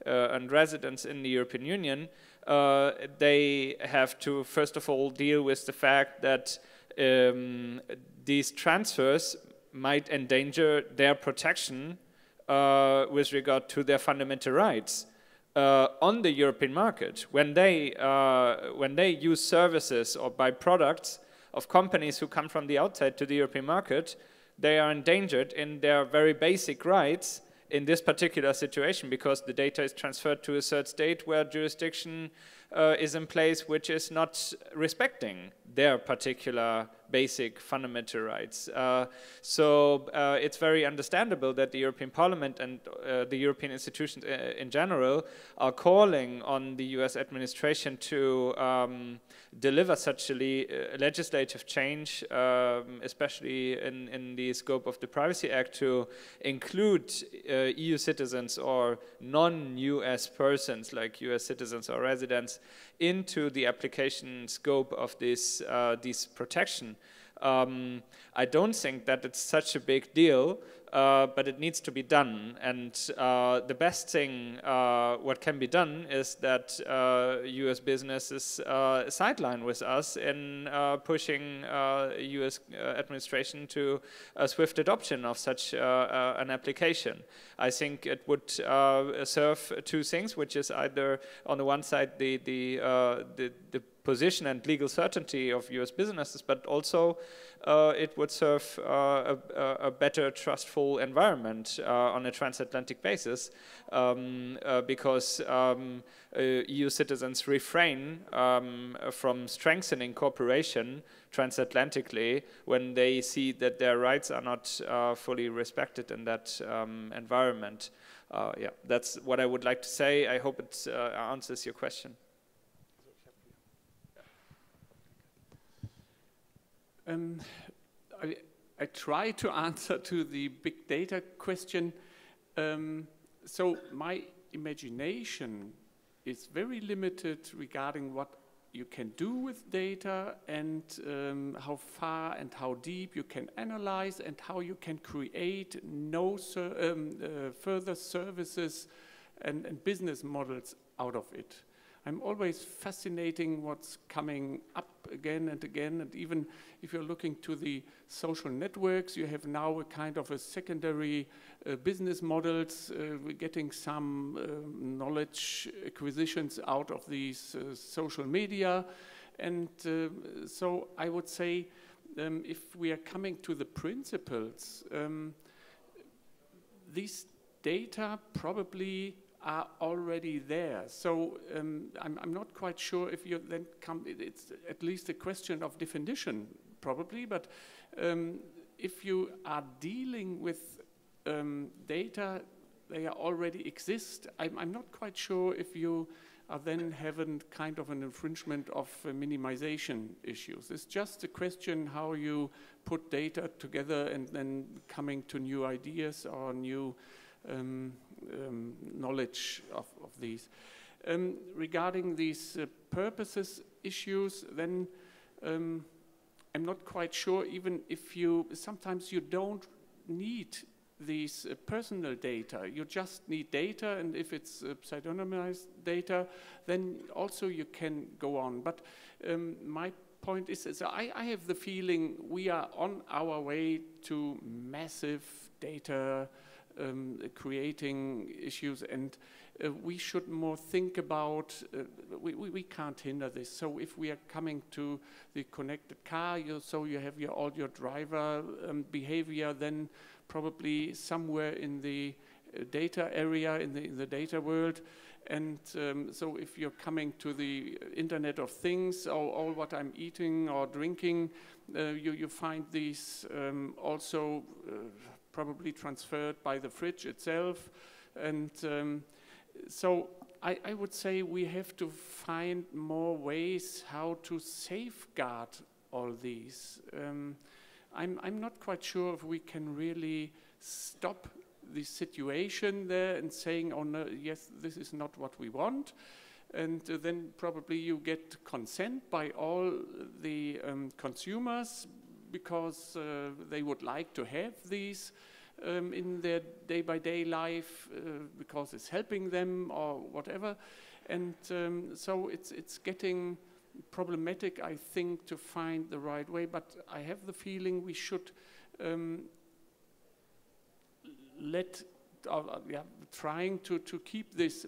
and residents in the European Union, they have to first of all deal with the fact that these transfers might endanger their protection with regard to their fundamental rights on the European market. When they use services or buy products of companies who come from the outside to the European market, they are endangered in their very basic rights in this particular situation, because the data is transferred to a third state where jurisdiction is in place which is not respecting their particular basic fundamental rights. So it's very understandable that the European Parliament and the European institutions in general are calling on the US administration to deliver such a legislative change, especially in the scope of the Privacy Act, to include EU citizens or non-US persons like US citizens or residents into the application scope of this protection. I don't think that it's such a big deal, but it needs to be done. And the best thing what can be done is that US businesses sideline with us in pushing US administration to a swift adoption of such an application. I think it would serve two things, which is either on the one side the position and legal certainty of US businesses, but also it would serve a better trustful environment on a transatlantic basis, because EU citizens refrain from strengthening cooperation transatlantically when they see that their rights are not fully respected in that environment. Yeah, that's what I would like to say. I hope it answers your question. I try to answer to the big data question. So my imagination is very limited regarding what you can do with data and how far and how deep you can analyze and how you can create further services and business models out of it. I'm always fascinating what's coming up again and again, and even if you're looking to the social networks, you have now a kind of a secondary business models. We're getting some knowledge acquisitions out of these social media, and so I would say if we are coming to the principles, these data probably are already there. So I'm not quite sure if you then come, it's at least a question of definition probably, but if you are dealing with data, they already exist. I'm not quite sure if you are then having kind of an infringement of minimization issues. It's just a question how you put data together and then coming to new ideas or new knowledge of these. Regarding these purposes issues, then I'm not quite sure, even if sometimes you don't need these personal data, you just need data, and if it's pseudonymized data, then also you can go on. But my point is I have the feeling we are on our way to massive data creating issues, and we should more think about, we can't hinder this. So if we are coming to the connected car, so you have all your driver behavior, then probably somewhere in the data area, in the data world. And so if you're coming to the Internet of Things, or all what I'm eating or drinking, you find these also probably transferred by the fridge itself. And so I would say we have to find more ways how to safeguard all these. I'm not quite sure if we can really stop the situation there and saying, oh no, yes, this is not what we want. And then probably you get consent by all the consumers because they would like to have these in their day-by-day life because it's helping them or whatever. And so it's getting problematic, I think, to find the right way, but I have the feeling we should trying to keep these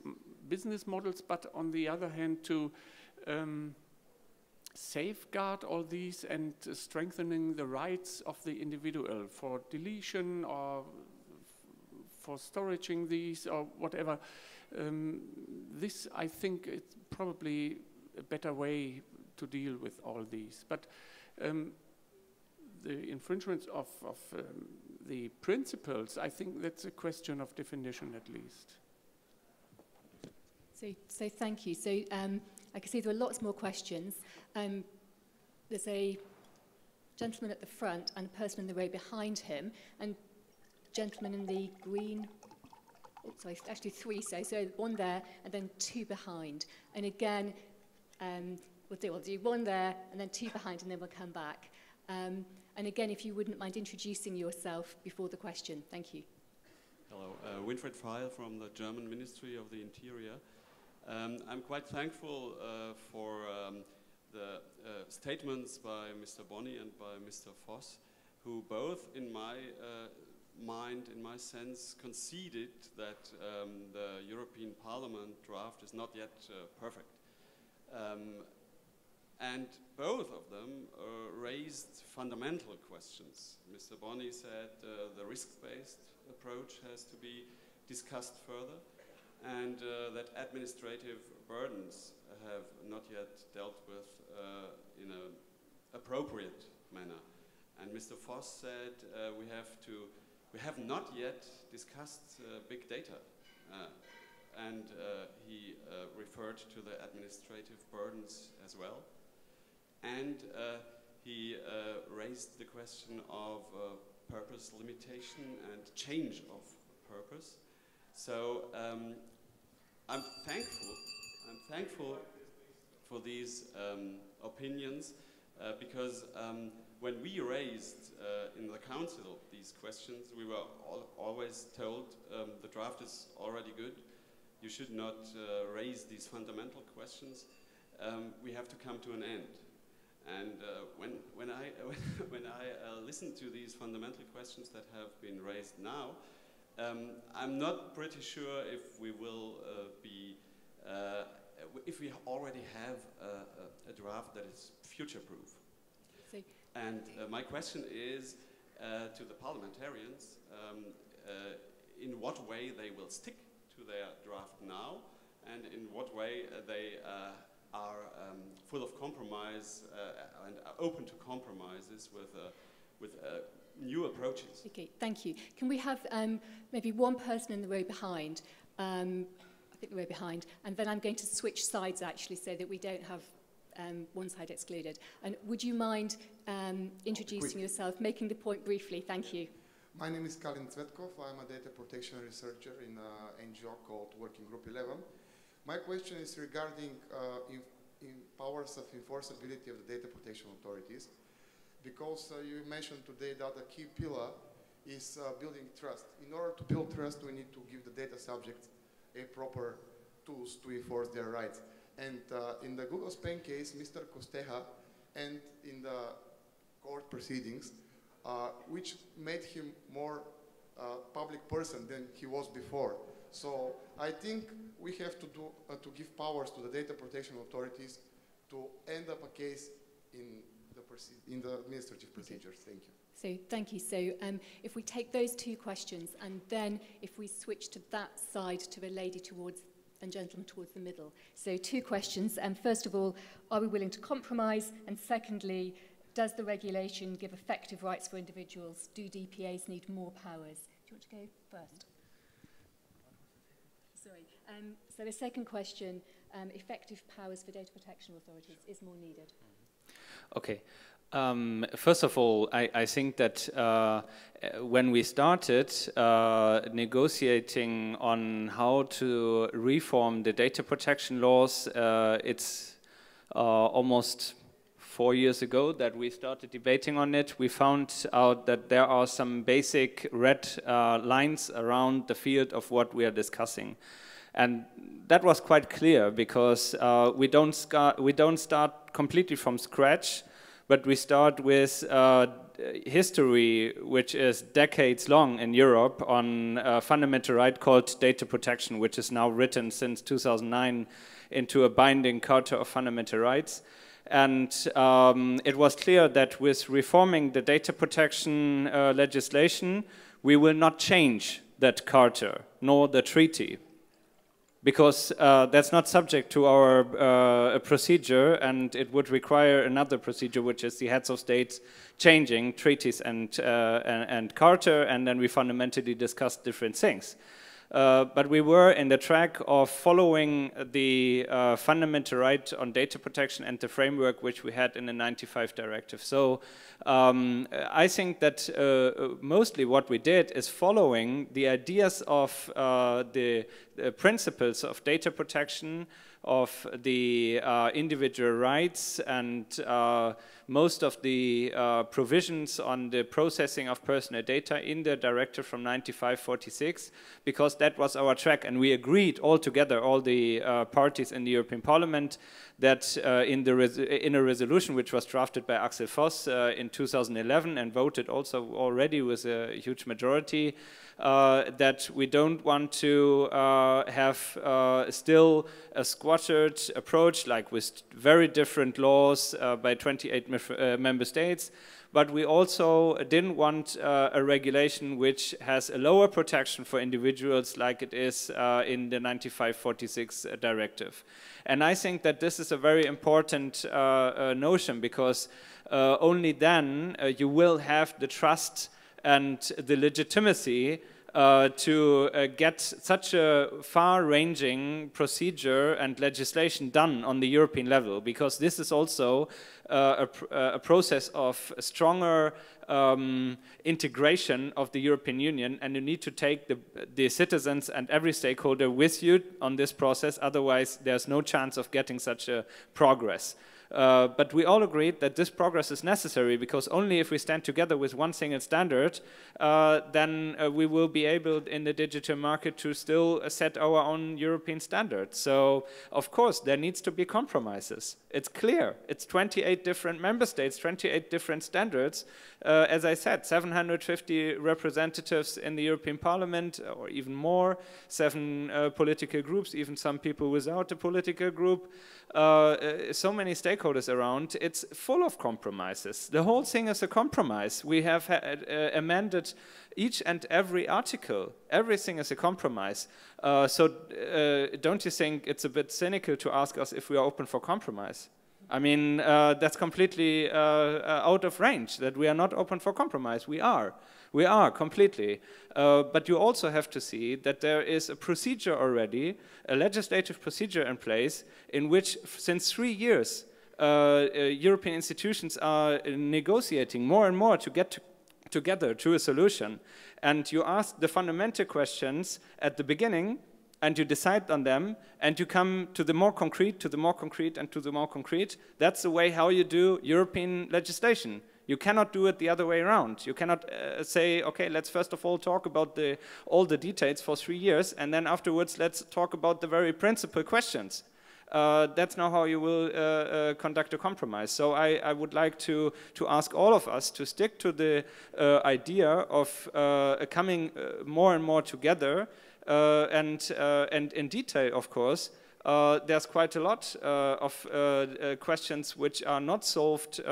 business models, but on the other hand to safeguard all these and strengthening the rights of the individual for deletion or for storaging these or whatever. This, I think, is probably a better way to deal with all these. But the infringements of the principles, I think that's a question of definition at least. So thank you. So I can see there are lots more questions. There's a gentleman at the front and a person in the row behind him, and gentleman in the green. Oh, sorry, actually three. So one there and then two behind. And again, we'll do one there and then two behind, and then we'll come back. And again, if you wouldn't mind introducing yourself before the question. Thank you. Hello, Winfried Feil from the German Ministry of the Interior. I'm quite thankful for the statements by Mr. Boni and by Mr. Voss, who both, in my mind, in my sense, conceded that the European Parliament draft is not yet perfect. And both of them raised fundamental questions. Mr. Boni said the risk-based approach has to be discussed further, and that administrative burdens have not yet dealt with in an appropriate manner. And Mr. Voss said we have not yet discussed big data. And he referred to the administrative burdens as well. And he raised the question of purpose limitation and change of purpose. So I'm thankful for these opinions because when we raised in the Council these questions, we were always told the draft is already good. You should not raise these fundamental questions. We have to come to an end. And when I listen to these fundamental questions that have been raised now, I'm not pretty sure if we will if we already have a draft that is future-proof. And my question is to the parliamentarians, in what way they will stick to their draft now, and in what way they are full of compromise and are open to compromises with new approaches. Okay, thank you. Can we have maybe one person in the row behind? I think the row behind. And then I'm going to switch sides, actually, so that we don't have one side excluded. And would you mind introducing yourself, making the point briefly? Thank you. My name is Kalin Cvetkov. I'm a data protection researcher in an NGO called Working Group 11. My question is regarding powers of enforceability of the data protection authorities, because you mentioned today that a key pillar is building trust. In order to build trust, we need to give the data subjects a proper tools to enforce their rights. And in the Google Spain case, Mr. Costeja, and in the court proceedings, which made him more public person than he was before. So I think we have to do to give powers to the data protection authorities to end up a case in the administrative procedures. Thank you. So thank you. So if we take those two questions, and then if we switch to that side, to a lady towards and gentleman towards the middle. So two questions. And first of all, are we willing to compromise? And secondly, does the regulation give effective rights for individuals? Do DPAs need more powers? Do you want to go first? Sorry. So the second question, effective powers for data protection authorities is more needed. Okay. First of all, I think that when we started negotiating on how to reform the data protection laws, it's almost 4 years ago that we started debating on it. We found out that there are some basic red lines around the field of what we are discussing. And that was quite clear, because we don't start completely from scratch, but we start with history which is decades long in Europe on a fundamental right called data protection, which is now written since 2009 into a binding Charter of Fundamental Rights. And it was clear that with reforming the data protection legislation, we will not change that charter, nor the treaty, because that's not subject to our procedure, and it would require another procedure, which is the heads of states changing treaties and charter, and then we fundamentally discuss different things. But we were in the track of following the fundamental right on data protection and the framework which we had in the 95 directive. So I think that mostly what we did is following the ideas of the principles of data protection, of the individual rights, and most of the provisions on the processing of personal data in the directive from 95/46, because that was our track, and we agreed all together, all the parties in the European Parliament, that in a resolution which was drafted by Axel Voss in 2011 and voted also already with a huge majority, that we don't want to have still a squattered approach, like with very different laws by 28 member states, but we also didn't want a regulation which has a lower protection for individuals like it is in the 95/46 directive. And I think that this is a very important notion, because only then you will have the trust and the legitimacy to get such a far-ranging procedure and legislation done on the European level, because this is also a process of stronger integration of the European Union, and you need to take the citizens and every stakeholder with you on this process, otherwise there's no chance of getting such a progress. But we all agreed that this progress is necessary, because only if we stand together with one single standard, then we will be able in the digital market to still set our own European standards. So, of course, there needs to be compromises. It's clear. It's 28 different member states, 28 different standards. As I said, 750 representatives in the European Parliament, or even more, 7 political groups, even some people without a political group, so many stakeholders around. It's full of compromises. The whole thing is a compromise. We have amended each and every article. Everything is a compromise. So don't you think it's a bit cynical to ask us if we are open for compromise? I mean, that's completely out of range, that we are not open for compromise. We are. We are, completely. But you also have to see that there is a procedure already, a legislative procedure in place, in which, since 3 years, European institutions are negotiating more and more to get together to a solution. And you ask the fundamental questions at the beginning, and you decide on them, and you come to the more concrete, to the more concrete, and to the more concrete. That's the way how you do European legislation. You cannot do it the other way around. You cannot say, okay, let's first of all talk about all the details for 3 years, and then afterwards let's talk about the very principal questions. That's not how you will conduct a compromise. So I would like to ask all of us to stick to the idea of coming more and more together, and in detail, of course. There's quite a lot of questions which are not solved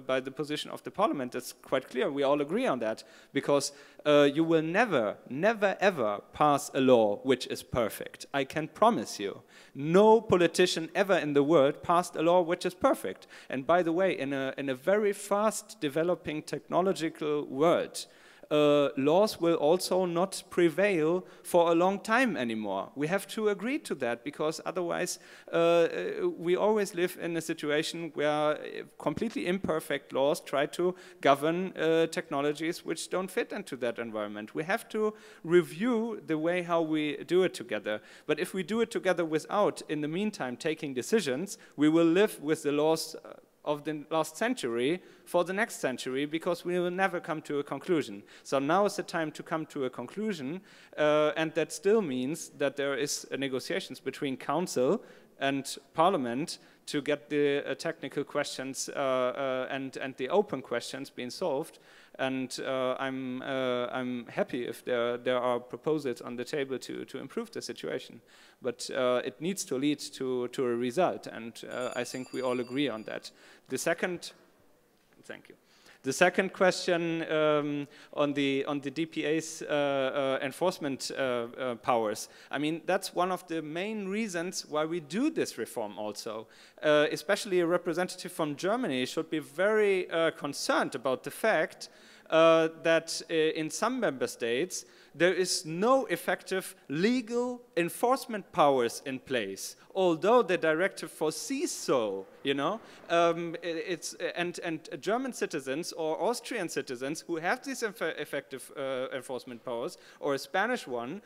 by the position of the Parliament. It's quite clear. We all agree on that, because you will never, never, ever pass a law which is perfect. I can promise you. No politician ever in the world passed a law which is perfect. And by the way, in a very fast developing technological world, laws will also not prevail for a long time anymore. We have to agree to that, because otherwise we always live in a situation where completely imperfect laws try to govern technologies which don't fit into that environment. We have to review the way how we do it together. But if we do it together without, in the meantime, taking decisions, we will live with the laws of the last century for the next century, because we will never come to a conclusion. So now is the time to come to a conclusion, and that still means that there is negotiations between Council and Parliament to get the technical questions and the open questions being solved. And I'm happy if there are proposals on the table to improve the situation. But it needs to lead to a result, and I think we all agree on that. The second, thank you. The second question on the DPA's enforcement powers. I mean, that's one of the main reasons why we do this reform also. Especially a representative from Germany should be very concerned about the fact that in some member states there is no effective legal enforcement powers in place, although the directive foresees so, you know. And German citizens or Austrian citizens who have these effective enforcement powers, or a Spanish one,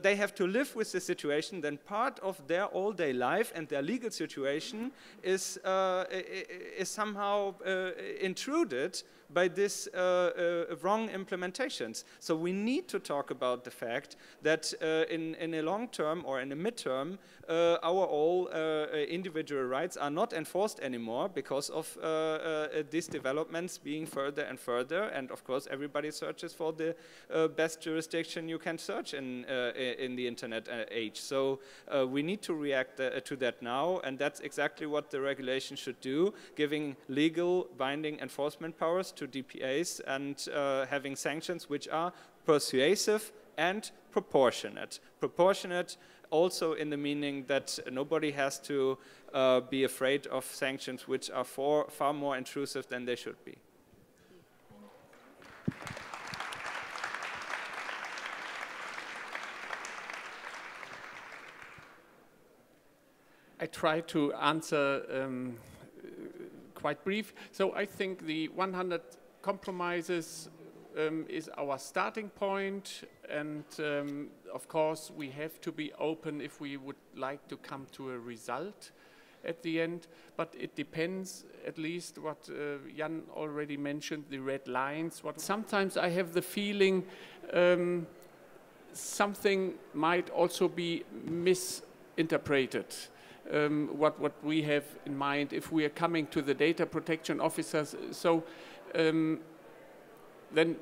they have to live with the situation. Then part of their all-day life and their legal situation is somehow intruded by this wrong implementations. So we need to talk about the fact that in a long term or in a midterm, our all individual rights are not enforced anymore because of these developments being further and further. And of course, everybody searches for the best jurisdiction you can search in the internet age. So we need to react to that now, and that's exactly what the regulation should do, giving legal binding enforcement powers to DPAs and having sanctions which are persuasive and proportionate. Proportionate also in the meaning that nobody has to be afraid of sanctions which are far more intrusive than they should be. I try to answer quite brief. So I think the 100 compromises is our starting point, and of course we have to be open if we would like to come to a result at the end, but it depends, at least what Jan already mentioned, the red lines. Sometimes I have the feeling something might also be misinterpreted. What we have in mind if we are coming to the data protection officers. So then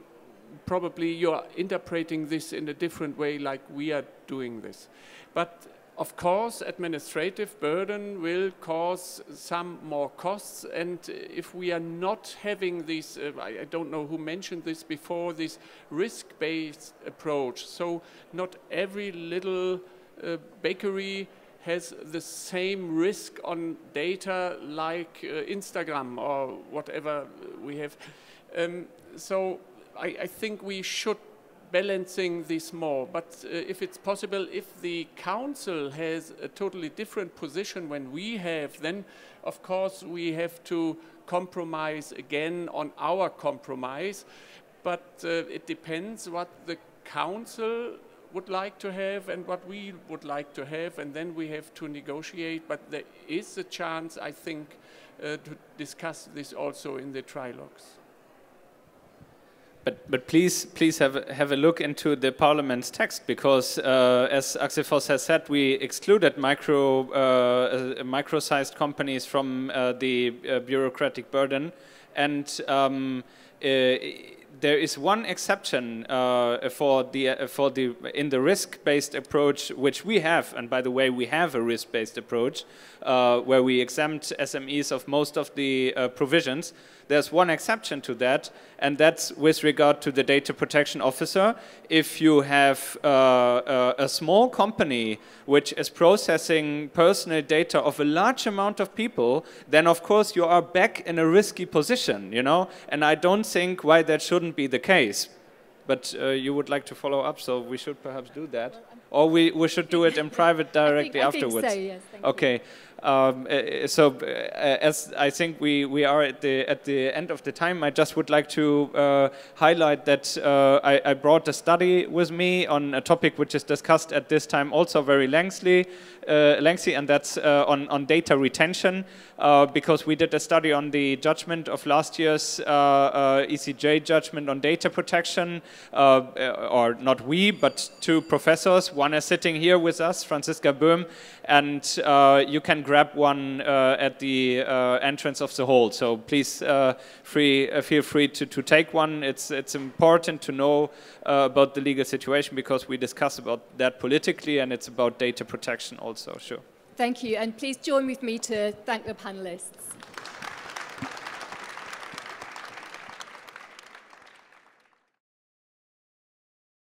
probably you are interpreting this in a different way like we are doing this. But of course, administrative burden will cause some more costs, and if we are not having this, I don't know who mentioned this before, this risk-based approach. So not every little bakery has the same risk on data like Instagram or whatever we have. So I think we should balancing this more, but if it's possible, if the council has a totally different position when we have, then of course we have to compromise again on our compromise, but it depends what the council would like to have and what we would like to have, and then we have to negotiate, but there is a chance, I think, to discuss this also in the trilogues. But please have a look into the Parliament's text, because as Axel Voss has said, we excluded micro-sized companies from the bureaucratic burden, and there is one exception in the risk-based approach, which we have, and by the way, we have a risk-based approach where we exempt SMEs of most of the provisions. There's one exception to that, and that's with regard to the data protection officer. If you have a small company which is processing personal data of a large amount of people, then of course you are back in a risky position, you know, and I don't think why that shouldn't be the case. But you would like to follow up, so we should perhaps do that. Or we should do it in private directly afterwards. I think so, yes, thank okay. you. As I think we are at the end of the time, I just would like to highlight that I brought a study with me on a topic which is discussed at this time also very lengthy, and that's on data retention, because we did a study on the judgment of last year's ECJ judgment on data protection, or not we, but two professors. One is sitting here with us, Franziska Böhm, and you can grab one at the entrance of the hall. So please feel free to take one. It's important to know about the legal situation, because we discuss about that politically, and it's about data protection also. Sure. Thank you, and please join with me to thank the panelists.